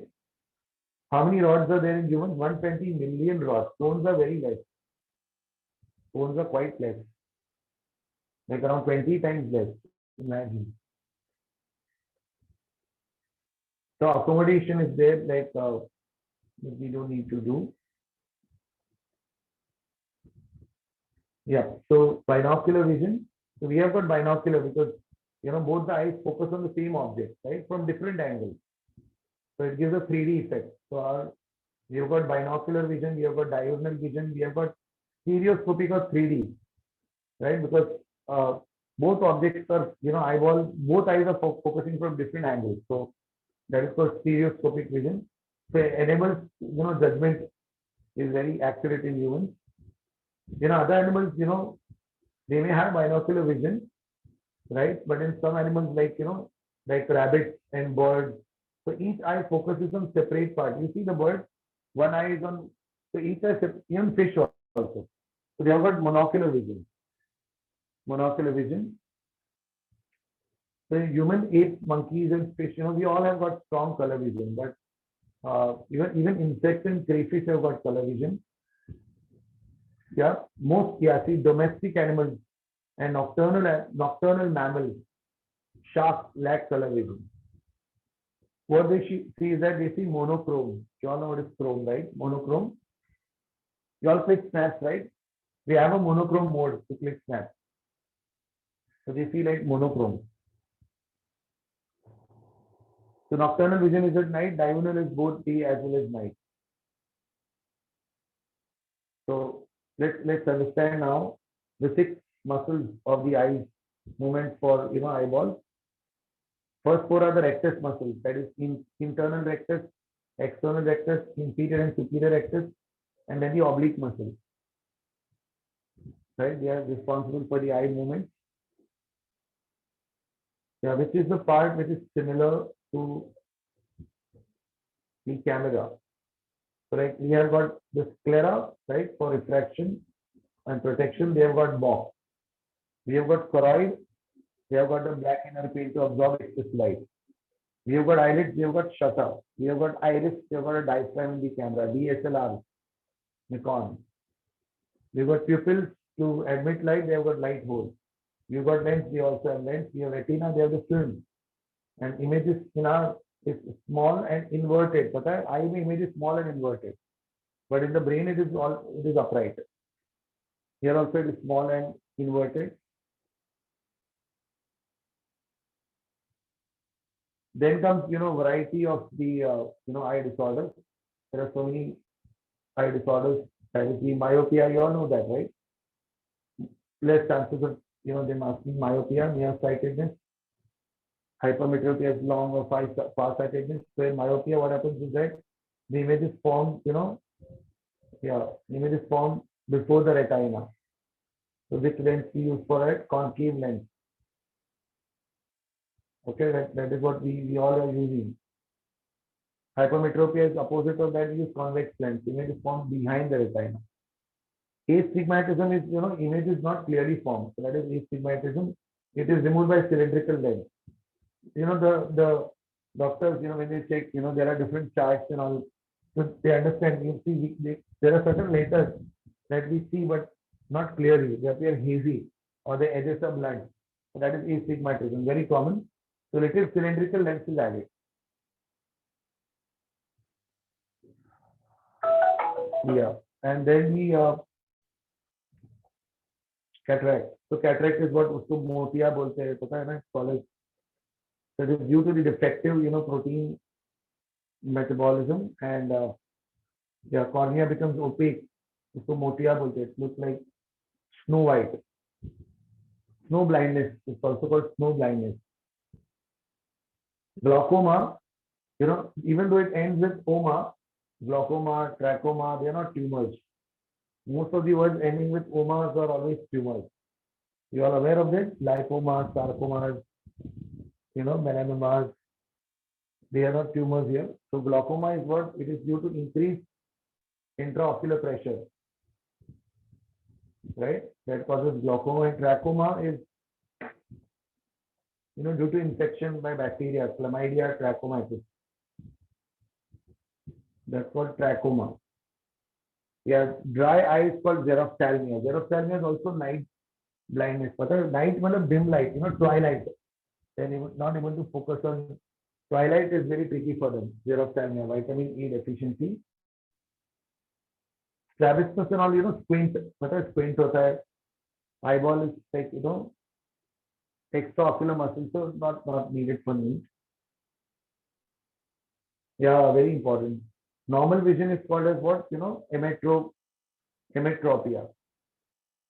Speaker 1: How many rods are there in humans? 120 million rods. Stones are very less. Stones are quite less, like around 20 times less. Imagine. So accommodation is there, like we don't need to do. Yeah. So binocular vision. So we have got binocular because both the eyes focus on the same object, right, from different angles. So it gives a 3D effect. So we have got binocular vision, we have got diurnal vision, we have got stereoscopic or 3D, right? Because both objects are, both eyes are focusing from different angles. So that is called stereoscopic vision. So enables, judgment is very accurate in humans. Other animals, they may have binocular vision, right? But in some animals, like rabbits and birds, so each eye focuses on separate part. You see the bird, one eye is on, so each eye, even fish also. So they have got monocular vision. Monocular vision. So human, ape, monkeys, and fish, we all have got strong color vision. But even insects and crayfish have got color vision. Yeah, see, domestic animals and nocturnal mammals, sharks lack color vision. What they see is that they see monochrome. You all know what is chrome, right? Monochrome. You all click snaps, right? We have a monochrome mode to click snaps. So they see like monochrome. So nocturnal vision is at night, diurnal is both day as well as night. So let's understand now the 6 muscles of the eyes movement for eyeballs. First 4 are the rectus muscles, that is internal rectus, external rectus, inferior and superior rectus, and then the oblique muscles. Right? They are responsible for the eye movement. Yeah, which is the part which is similar to the camera. So like we have got the sclera, right, for refraction and protection. They have got box. We have got choroid. We have got the black inner pale to absorb excess light. We have got eyelids. We have got shutter. We have got iris. We have got a diaphragm in the camera. DSLR, Nikon. We have got pupils to admit light. They have got light holes. We have got lens. We also have lens. We have retina. They have the film. And images in our is small and inverted. But eye image is small and inverted. But in the brain it is upright. Here also it is small and inverted. Then comes variety of the eye disorders. There are so many eye disorders. That is the myopia. You all know that, right? Less chances of them asking myopia, nearsightedness. Hypermetropia is long or farsightedness. So in myopia, what happens is that the image is formed, the image is formed before the retina. So which lens we use for it? Concave lens. Okay, that is what we all are using. Hypermetropia is opposite of that. We use convex lens. Image is formed behind the retina. Astigmatism is, image is not clearly formed. So that is astigmatism. It is removed by cylindrical lens. The doctors, when they check, there are different charts and all. So they understand. You see, there are certain letters that we see, but not clearly. They appear hazy or the edges are blunt. So that is astigmatism, very common. So little cylindrical lens is added. Yeah, and then the cataract. So cataract is what usko motia bolte hai, pata hai na, college. So it is due to the defective, protein metabolism, and cornea becomes opaque. Usko motia bolte. It looks like snow white. Snow blindness. It's also called snow blindness. Glaucoma, even though it ends with oma, glaucoma, trachoma, they are not tumors. Most of the words ending with omas are always tumors. You are aware of this? Lipomas, sarcomas, melanomas. They are not tumors here. So glaucoma is what? It is due to increased intraocular pressure. right? That causes glaucoma, and trachoma is, due to infection by bacteria, chlamydia trachomatis. That's called trachoma. Yeah, dry eye is called xerophthalmia. Xerophthalmia is also night blindness. But night means dim light, twilight. They're not able to focus on twilight is very tricky for them. Xerophthalmia, vitamin E deficiency. Strabismus and all, squint. मतलब squint होता है. Eyeball is like, extraocular muscle, so not needed for me. Yeah, very important. Normal vision is called as what? Emetropia.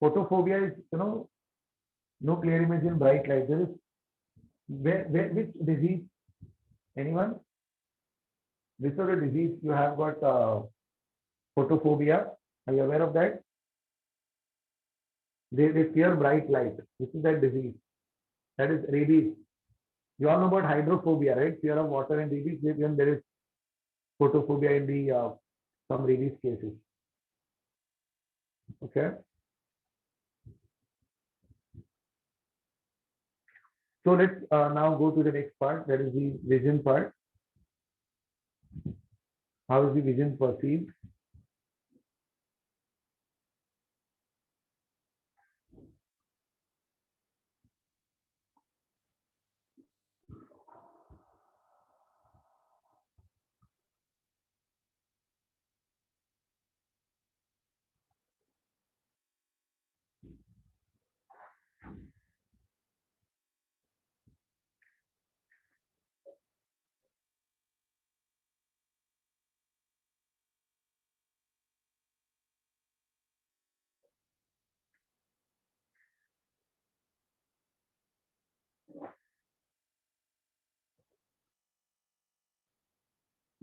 Speaker 1: Photophobia is, no clear image in bright light. There is which disease? Anyone? Which sort of disease you have got photophobia? Are you aware of that? They fear bright light. This is that disease. That is rabies. You all know about hydrophobia, right? Fear of water and rabies. Then there is photophobia in the some rabies cases. Okay. So let's now go to the next part. That is the vision part. How is the vision perceived?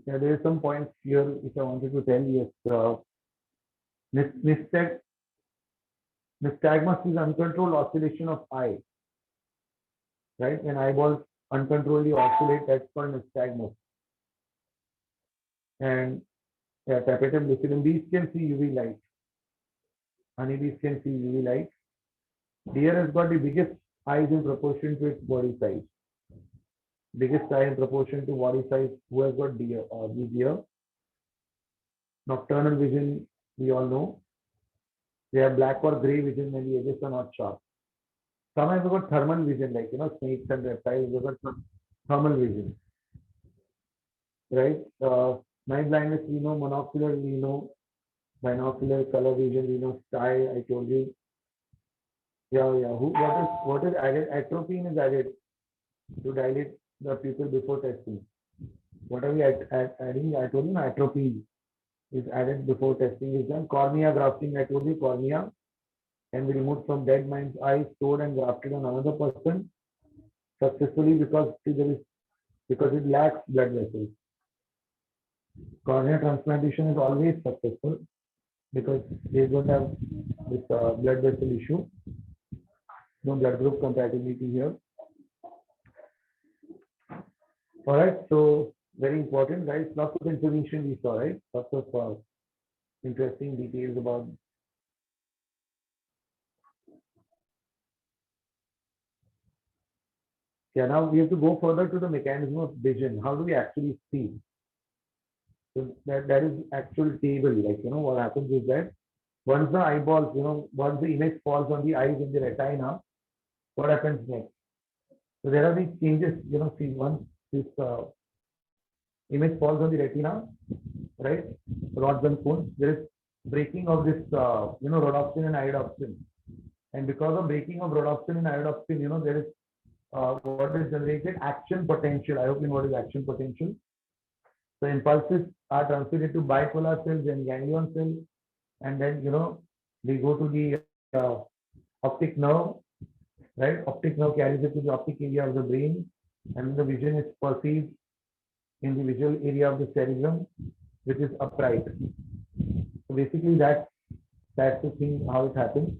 Speaker 1: Yeah, there are some points here which I wanted to tell you. Nystagmus is uncontrolled oscillation of eye, right? When eyeballs uncontrollably oscillate, that's called nystagmus. And yeah, tapetum lucidum, these can see UV light. Honeybees can see UV light. Deer has got the biggest eyes in proportion to its body size. Biggest eye in proportion to body size. Who has got deer? The deer. Nocturnal vision, we all know. They have black or gray vision when the edges are not sharp. Sometimes we got thermal vision, like snakes and reptiles. We got thermal vision, right? Night blindness, we know. Monocular, we know. Binocular, color vision, we know. Sky, I told you. Yeah. What is added? Atropine is added to dilate the pupil before testing. What are we adding? I told you atropine is added before testing is done. Cornea grafting, I told you cornea can be removed from dead man's eye, stored and grafted on another person successfully because it lacks blood vessels. Cornea transplantation is always successful because they don't have this blood vessel issue. No blood group compatibility here. All right, so very important, guys. Lots of information we saw, right? Lots of interesting details about. Yeah, now we have to go further to the mechanism of vision. How do we actually see? So that is actual table. Like, what happens is that once the eyeballs, once the image falls on the eyes in the retina, what happens next? So there are these changes, see, once this image falls on the retina, right? Rods and cones, there is breaking of this, rhodopsin and iodopsin. And because of breaking of rhodopsin and iodopsin, there is what is generated action potential. I hope you know what is action potential. So impulses are transmitted to bipolar cells and ganglion cells, and then they go to the optic nerve, right? Optic nerve carries it to the optic area of the brain, and the vision is perceived in the visual area of the cerebrum, which is upright. So basically, that's the thing how it happens.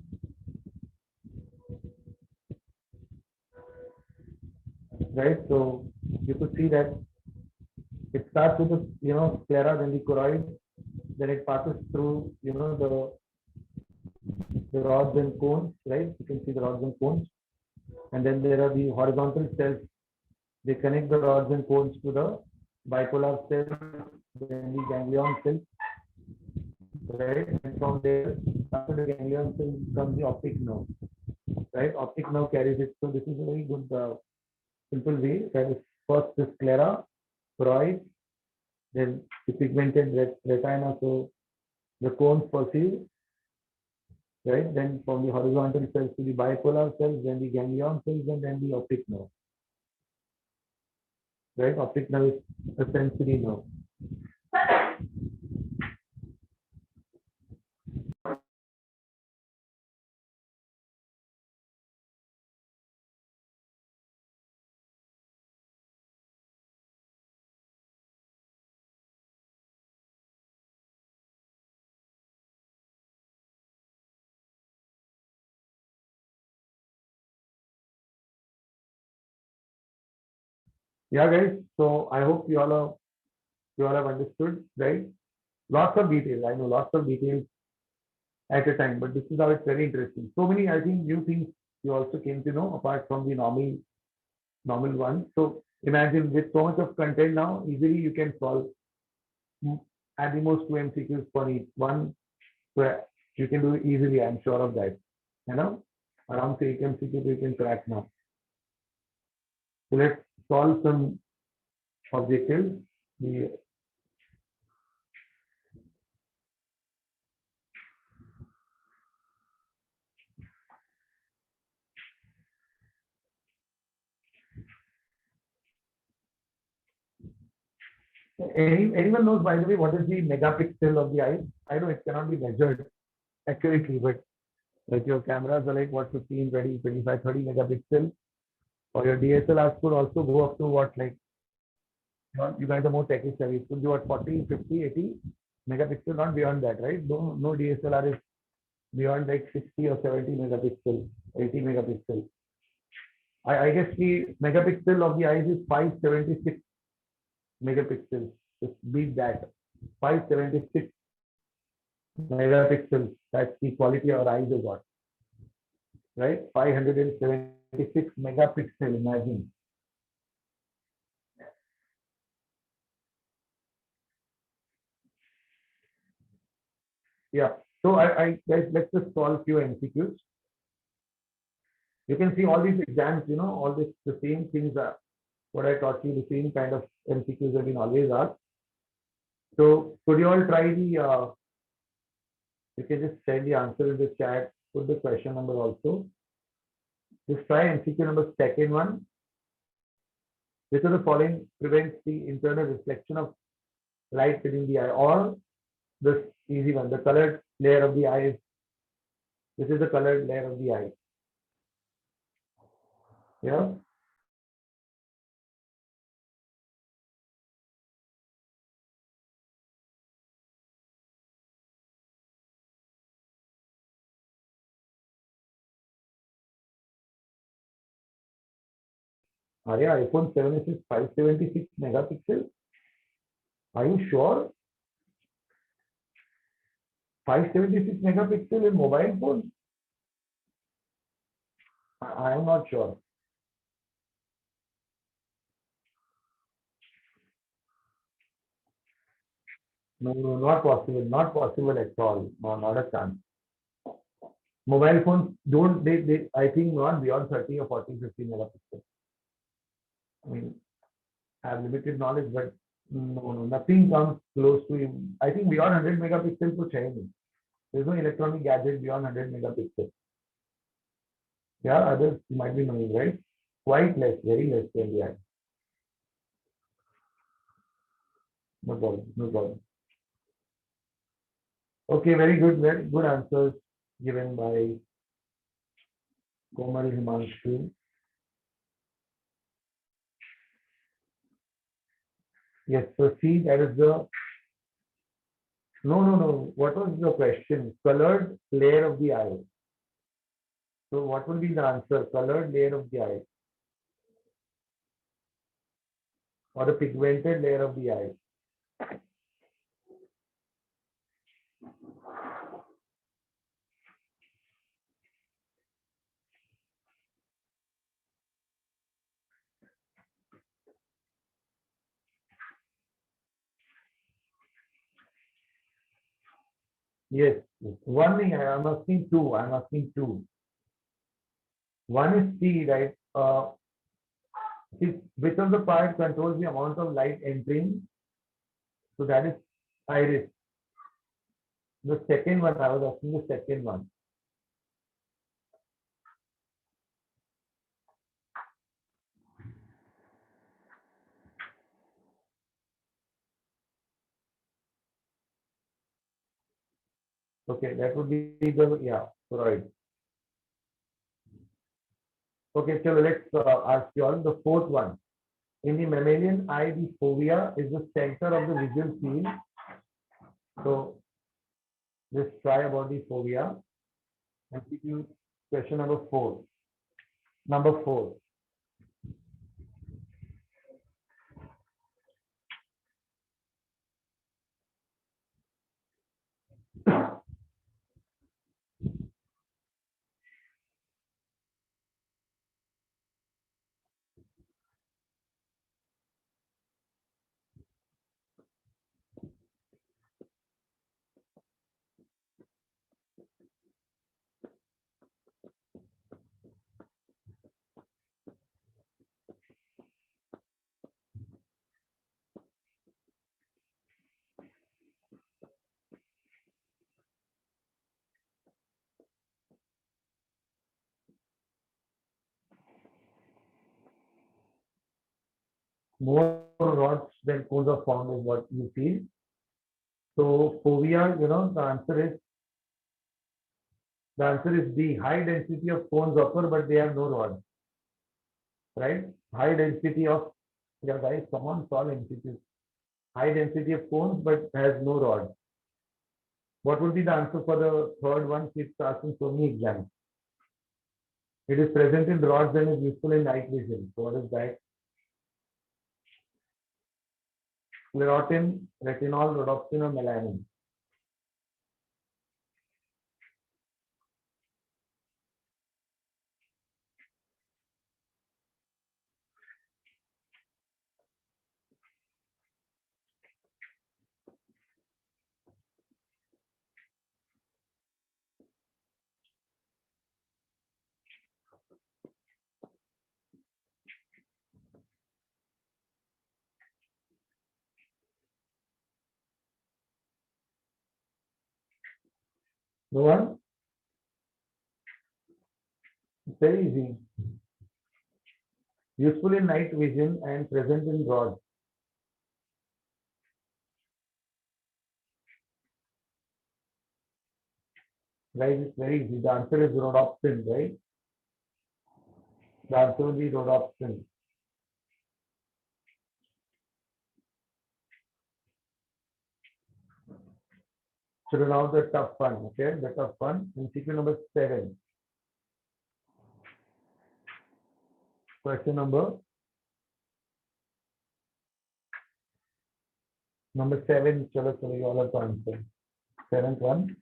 Speaker 1: Right, so you could see that it starts with the sclera, then the choroid, then it passes through the the rods and cones, right? You can see the rods and cones. And then there are the horizontal cells. They connect the rods and cones to the bipolar cells, then the ganglion cells, right? And from there, after the ganglion cells comes the optic nerve, right? Optic nerve carries it. So this is a very good, simple way. That is first the sclera, choroid, then the pigmented retina. So the cones perceive, right? Then from the horizontal cells to the bipolar cells, then the ganglion cells, and then the optic nerve, right? Optic nerve is a sensory nerve. Yeah, guys. So I hope you all have understood, right? Lots of details. I know lots of details at a time, but this is how it's very interesting. So many, I think, new things you also came to know apart from the normal ones. So imagine with so much of content now, easily you can solve at the most 2 MCQs for each one. So you can do it easily. I'm sure of that. You know, around 8 MCQs you can crack now. So let's solve some objectives. The anyone knows, by the way, what is the megapixel of the eye? I know it cannot be measured accurately, but like your cameras are like what 15, 20, 25, 30 megapixel, or your DSLRs could also go up to what, like, you guys are more techie savvy. It could be what, 40, 50, 80 megapixel, not beyond that, right? No DSLR is beyond like 60 or 70 megapixel, 80 megapixel. I guess the megapixel of the eyes is 576 megapixels. Just beat that. 576 megapixels. That's the quality our eyes have got. Right? 576 megapixel, imagine. Yeah. So guys, let's just solve few MCQs. You can see all these exams, all this, the same things are what I taught you, the same kind of MCQs have been always asked. So could you all try you can just send the answer in the chat, put the question number also. Just try MCQ number second one. Which of the following prevents the internal reflection of light within the eye? Or this easy one, the colored layer of the eye. This is the colored layer of the eye. Yeah. Arya, iPhone 7 is 576 megapixel. Are you sure? 576 megapixel in mobile phone? I am not sure. No, not possible. Not possible at all. No, not a chance. Mobile phones don't, they I think not beyond 30 or 40, 50 megapixel. I mean, I have limited knowledge, but no, nothing comes close to him. I think beyond 100 megapixel to change. There's no electronic gadget beyond 100 megapixel. Yeah, others might be knowing, right? Quite less, very less than that. No problem, no problem. Okay, very good answers given by Komal Himanshu. Yes, so see, that is the no. What was the question? Colored layer of the eye. So what will be the answer? Colored layer of the eye. Or the pigmented layer of the eye. Yes, one thing I'm asking two. I'm asking two. One is C, right? Which of the part controls the amount of light entering? So that is iris. The second one, I was asking the second one. Okay, that would be the, yeah, right. Okay, so let's ask you all the fourth one. In the mammalian eye, the fovea is the center of the visual field. So just try about the fovea. And give you question number four. Number four. More rods than cones are found is what you feel. So fovea, the answer is the high density of cones occur, but they have no rods, right? High density of, yeah, guys, come on, solve MCQs. High density of cones, but has no rods. What would be the answer for the third one? Keeps asking so many exams. It is present in rods and is useful in night vision. So what is that? Sclerotin, retinol, rhodopsin, or melanin? No one? It's very easy. Useful in night vision and present in rods. Guys, it's very easy. The answer is rhodopsin, right? The answer will be rhodopsin. So now the tough one, okay? The tough one. MCQ number 7. Question number 7. Chalo, chalo, you all have to answer. Seventh one.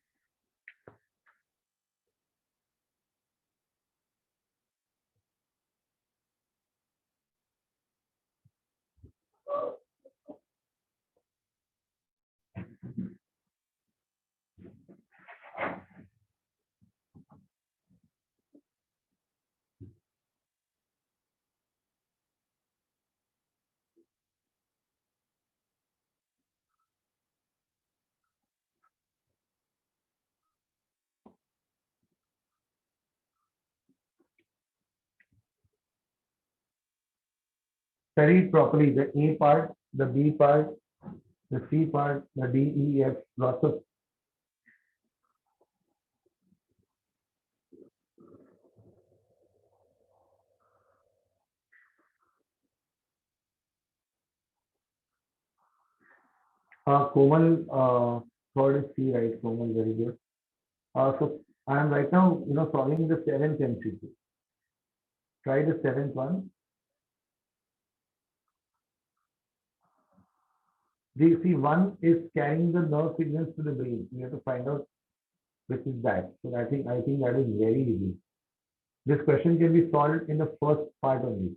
Speaker 1: Study it properly. The A part, the B part, the C part, the D, E, F, lots of Komal, third is C, right? Komal, very good. So I am right now, solving the seventh MCQ. Try the seventh one. The see one is carrying the nerve signals to the brain. You have to find out which is that. So I think that is very easy. This question can be solved in the first part only.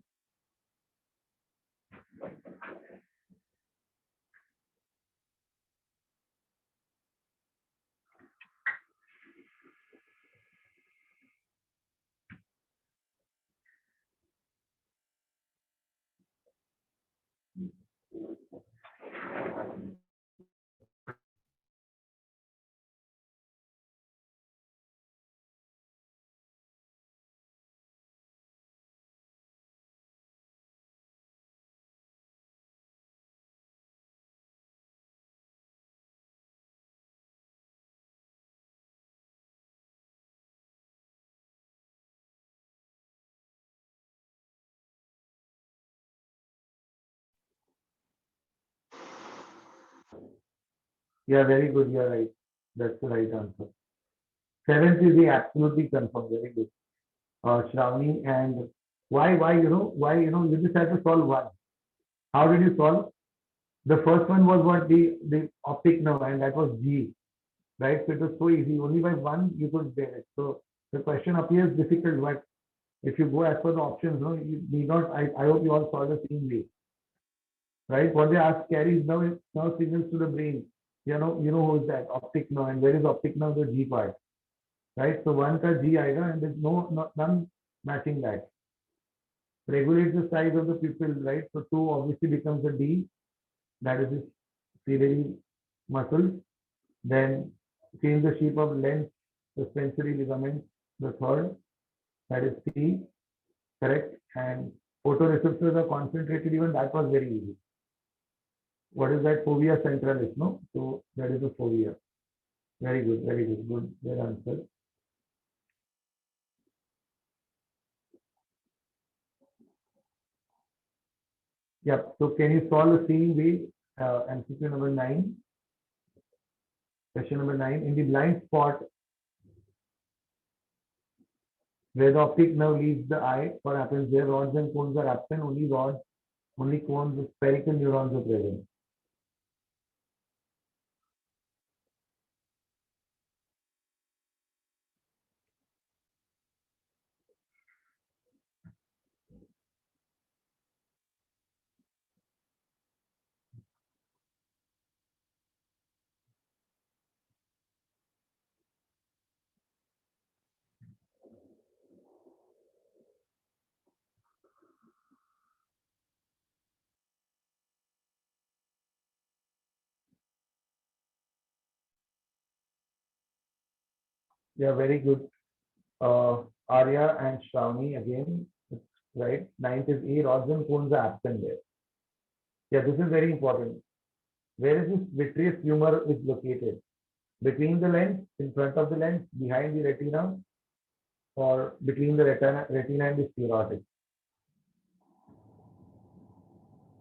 Speaker 1: Yeah, very good. You're right. That's the right answer. Seventh is the absolutely confirmed. Very good. Shravani, and why, you just have to solve one. How did you solve? The first one was what the optic nerve, and that was G, right? So it was so easy. Only by one you could get it. So the question appears difficult, but if you go as per the options, no, you need not. I hope you all saw the same way, right? What they ask carries now signals to the brain. You know who is that? Optic nerve, and where is optic nerve? The G part, right? So one का G आएगा, and there's none matching that. Regulates the size of the pupil, right? So two obviously becomes a D, that is the ciliary muscle. Then change the shape of lens, the sensory ligament, the third, that is C, correct. And photoreceptors are concentrated, even that was very easy. What is that? Fovea centralis, no? So that is the fovea. Very good, very good, good answer. Yep. So can you solve the same way? MCQ number 9, question number 9. In the blind spot where the optic nerve leaves the eye, what happens there? Rods and cones are absent. Only cones with spherical neurons are present. Yeah, very good. Arya and Shravani again, right? Ninth is A, rods and cones are absent there. Yeah, this is very important. Where is this vitreous humor is located? Between the lens, in front of the lens, behind the retina, or between the retina and the sclerotic?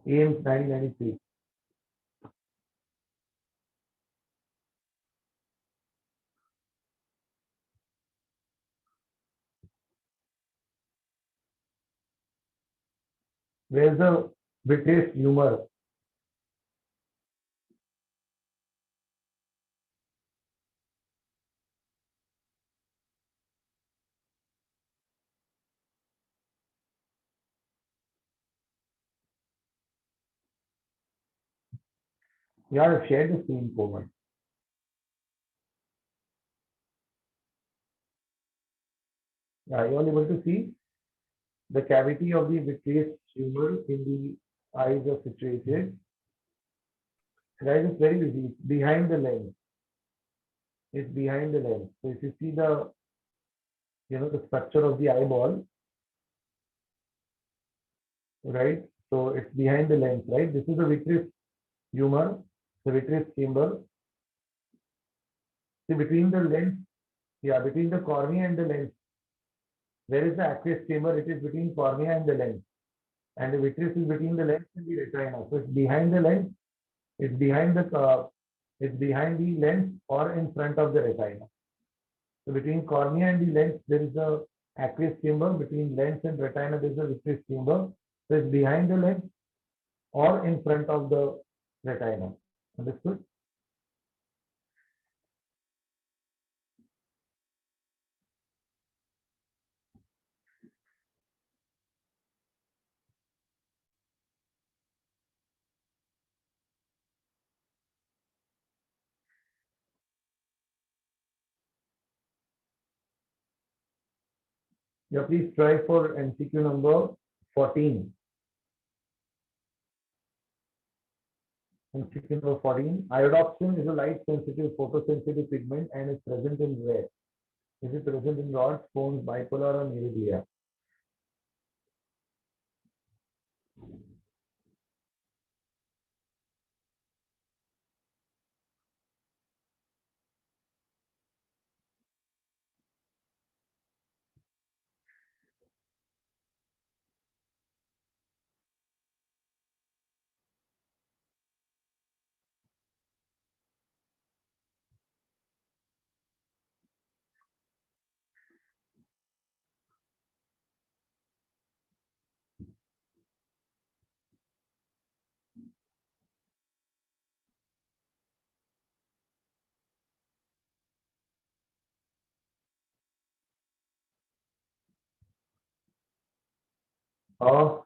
Speaker 1: Ames 1993. Where's the vitreous humor? You have shared the same format. Are you all able to see the cavity of the vitreous humor in the eyes are situated? Guys, it's very easy. It's behind the lens. It's behind the lens. So if you see the structure of the eyeball, right? So it's behind the lens, right? This is the vitreous humor, the vitreous chamber. See, between the lens, yeah, between the cornea and the lens, where is the aqueous chamber? It is between cornea and the lens. And the vitreous is between the lens and the retina. So it's behind the lens, it's behind the lens or in front of the retina. So between cornea and the lens, there is a aqueous chamber. Between lens and retina, there is a vitreous chamber. So it's behind the lens or in front of the retina. Understood? Yeah, please try for MCQ number 14. MCQ number 14. Iodopsin is a light-sensitive photosensitive pigment and is present in where? Is it present in rods, cones, bipolar, or neuroglia?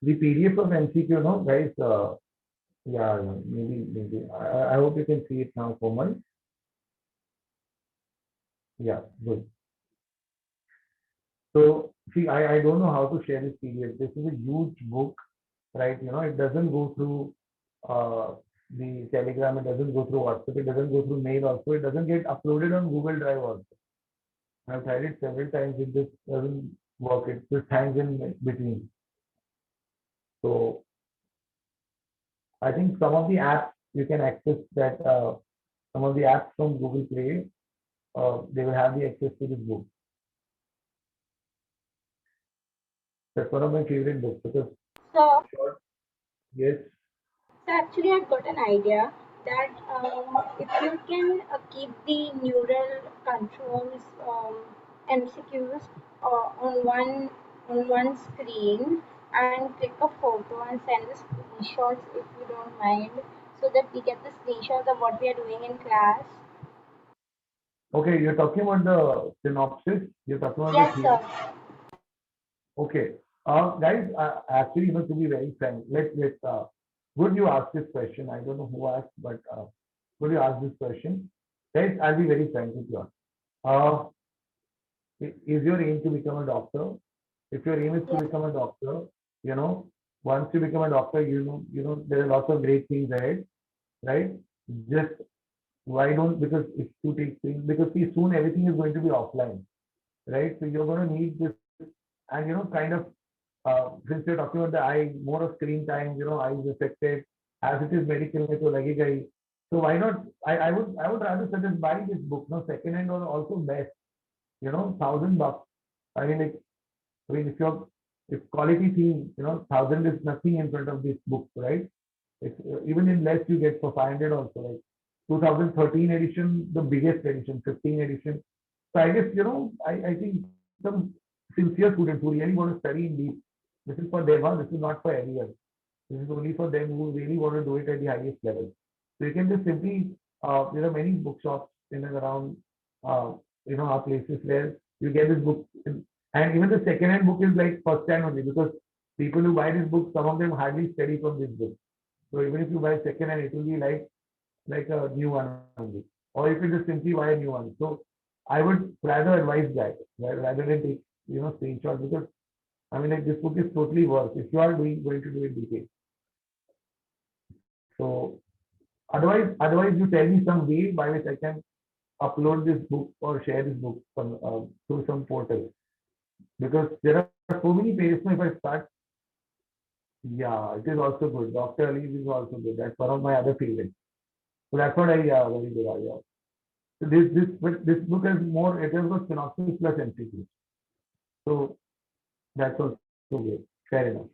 Speaker 1: The PDF of MCQ, no, guys. Yeah, maybe. I hope you can see it now, Komal. Yeah, good. So see, I don't know how to share this PDF. This is a huge book, right? You know, it doesn't go through uh, the Telegram, it doesn't go through WhatsApp, it doesn't go through mail also, it doesn't get uploaded on Google Drive also. I've tried it several times, it just doesn't work, it just hangs in between. So I think some of the apps you can access that, some of the apps from Google Play, they will have the access to this book. That's one of my favorite books because
Speaker 2: So,
Speaker 1: yes,
Speaker 2: so actually, I've got an idea that if you can keep the neural controls MCQs on one screen and click a photo and send the screenshots if you don't mind, so that we get the screenshots of what we are doing in class.
Speaker 1: okay, you're talking about the synopsis, you're talking about the
Speaker 2: Yes,
Speaker 1: theory.
Speaker 2: sir.
Speaker 1: Okay. Guys, actually, to be very frank, would you ask this question? I don't know who asked, but would you ask this question? Guys, I'll be very frank with you. Uh, is your aim to become a doctor? If your aim is to
Speaker 2: Yes.
Speaker 1: become a doctor, you know, once you become a doctor, there are lots of great things ahead, right? Just why don't, because if you take things, because see, soon everything is going to be offline, right? So you're going to need this, and kind of since you're talking about the eye, more of screen time, eyes affected, as it is medical में तो लगेगा ही. So why not? I would rather suggest buy this book, no, second hand or also best, $1,000. I mean, if quality theme, 1,000 is nothing in front of this book, right? It's, even in less you get for 500 also, like 2013 edition, the biggest edition, 15 edition. So I guess, I think some sincere students who really want to study in deep, this is for them, this is not for everyone. This is only for them who really want to do it at the highest level. So you can just simply, there are many bookshops in and around, our places where you get this book. And even the second hand book is like first hand only because people who buy this book, some of them hardly study from this book. So even if you buy second hand, it will be like a new one only. Or you can just simply buy a new one. So I would rather advise that rather than take, screenshot because I mean, like this book is totally worth if you are going to do it detail. So otherwise you tell me some way by which I can upload this book or share this book through some portal because there are so many pages. If I start, yeah, it is also good. Dr. Ali is also good. That's one of my other favorites. So that's what I very good. Yeah. So this book is more. It has got synopsis plus MCQ. So that's also good. Fair enough.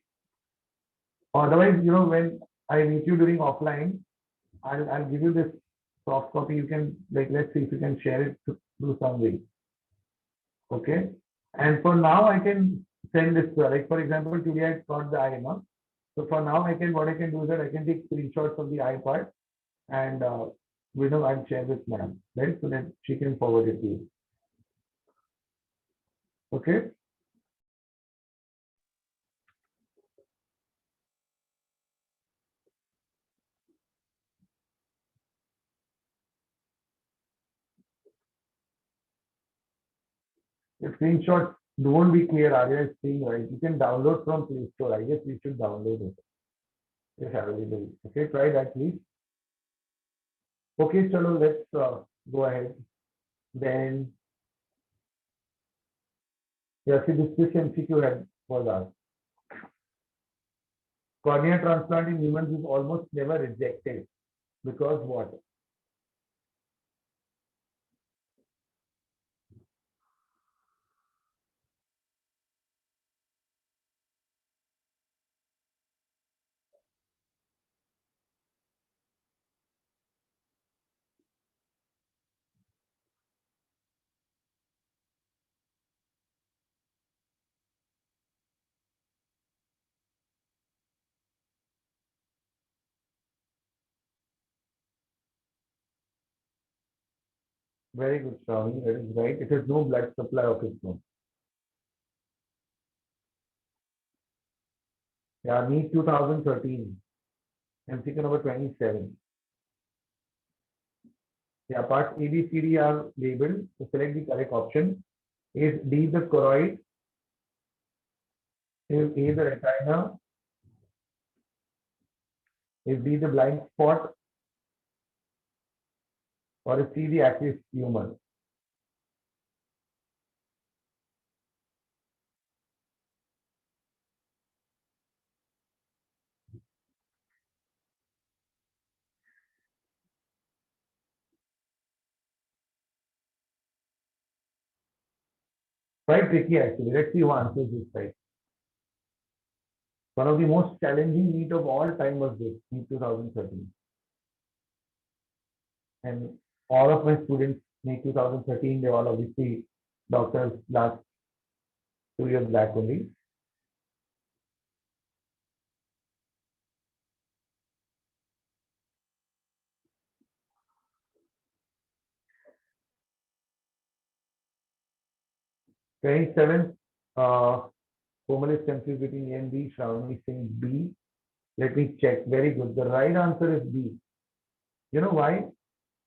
Speaker 1: Otherwise, when I meet you during offline, I'll give you this soft copy. You can let's see if you can share it through some way. Okay. And for now, I can send this like for example, today I got the IMA. So for now, what I can do is that I can take screenshots of the iPad and I'll share with ma'am, right? So that she can forward it to you. Okay. The screenshots don't be clear. Arya is saying right. You can download from Play Store. I guess you should download it. It's available. Okay, try that please. Okay, chalo, let's go ahead. Then, yeah, see, this MCQ had was asked. Cornea transplant in humans is almost never rejected because what? Very good, Shravani. That is right. It has no blood supply of its own. Yeah, NEET 2013, MCQ number 27. Yeah, parts A, B, C, D are labeled. So select the correct option. Is D the choroid? Is A the retina? Is D the blind spot? Or is C the aqueous humor? Quite tricky actually. Let's see who answers this right. One of the most challenging NEET of all time was this, NEET 2013. And all of my students, NEET 2013, they all obviously doctors last 2 years back only. '27th, Komal is confused between A and B. Shravani is saying B. Let me check. Very good. The right answer is B. You know why?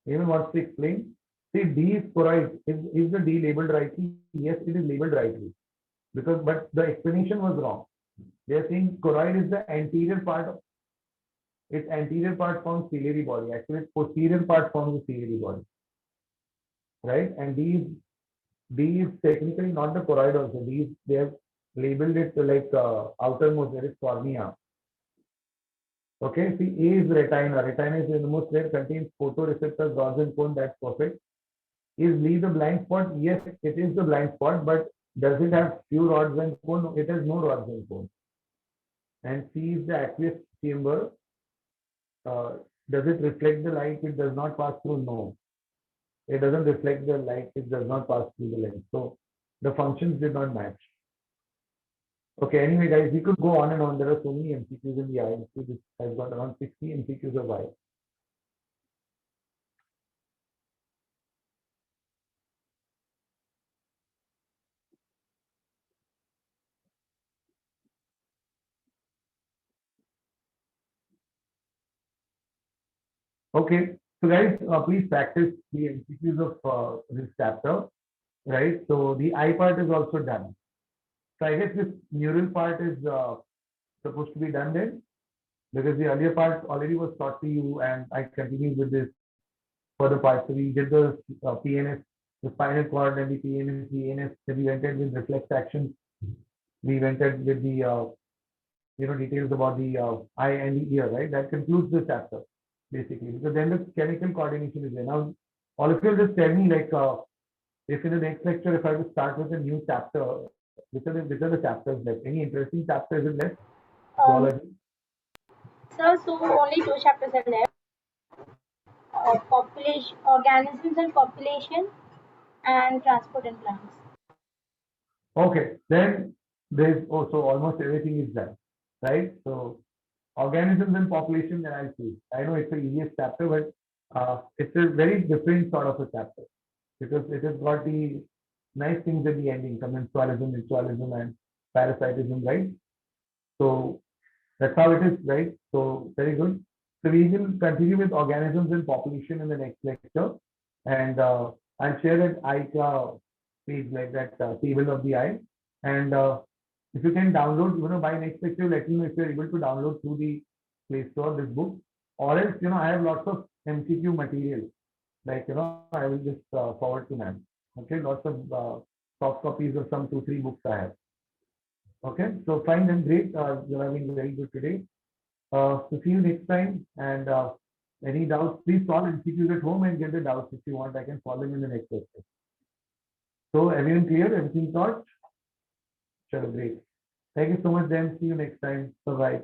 Speaker 1: Even wants to explain. See, D is choroid. Is the D labeled rightly? Yes, it is labeled rightly. But the explanation was wrong. They are saying choroid is the anterior part of its anterior part forms ciliary body. Actually, its posterior part forms the ciliary body. Right? And D is technically not the choroid also. They have labeled it like outermost, there is cornea. Okay, see, A is retina. Retina is the most rare, contains photoreceptors, rods and cone. That's perfect. Is B the blind spot? Yes, it is the blind spot, but does it have few rods and cone? No, it has no rods and cone. And C is the aqueous chamber. Does it reflect the light? It does not pass through. No, it doesn't reflect the light. It does not pass through the lens. So the functions did not match. Okay, anyway, guys, we could go on and on. There are so many MCQs in the eye. So this has got around 60 MCQs of eye. Okay, so guys, please practice the MCQs of this chapter, right? So the eye part is also done. So I guess this neural part is supposed to be done then, because the earlier part already was taught to you, and I continued with this further part. So we did the PNS, the spinal cord, and the PNS, then we entered with reflex actions. We entered with the details about the eye and the ear, right? That concludes the chapter basically. Because then the chemical coordination is there. Now, all of you just tell me like if in the next lecture, if I will start with a new chapter, which are the chapters left? Any interesting chapters is left?
Speaker 2: Um,
Speaker 1: Zoology.
Speaker 2: Sir, so only two chapters are left. Population, organisms and population, and transport and plants.
Speaker 1: Okay, then there's also almost everything is done, right? So organisms and population, then I'll choose. I know it's the easiest chapter, but it's a very different sort of a chapter because it has got the nice things at the ending, commensalism, ritualism, and parasitism, right? So that's how it is, right? So very good. So we will continue with organisms and population in the next lecture, and I'll share that ICA page like that table of the eye, and if you can download, by next lecture, let me know if you're able to download through the Play Store this book, or else, I have lots of MCQ material, like I will just forward to ma'am. Okay, lots of soft copies of some 2, 3 books I have. Okay, so fine and great. You have been very good today. So see you next time. And any doubts, please solve MCQs at home and get the doubts if you want. I can solve them in the next lecture. So everyone clear? Everything thought? Sure, great. Thank you so much, then. See you next time. Bye bye.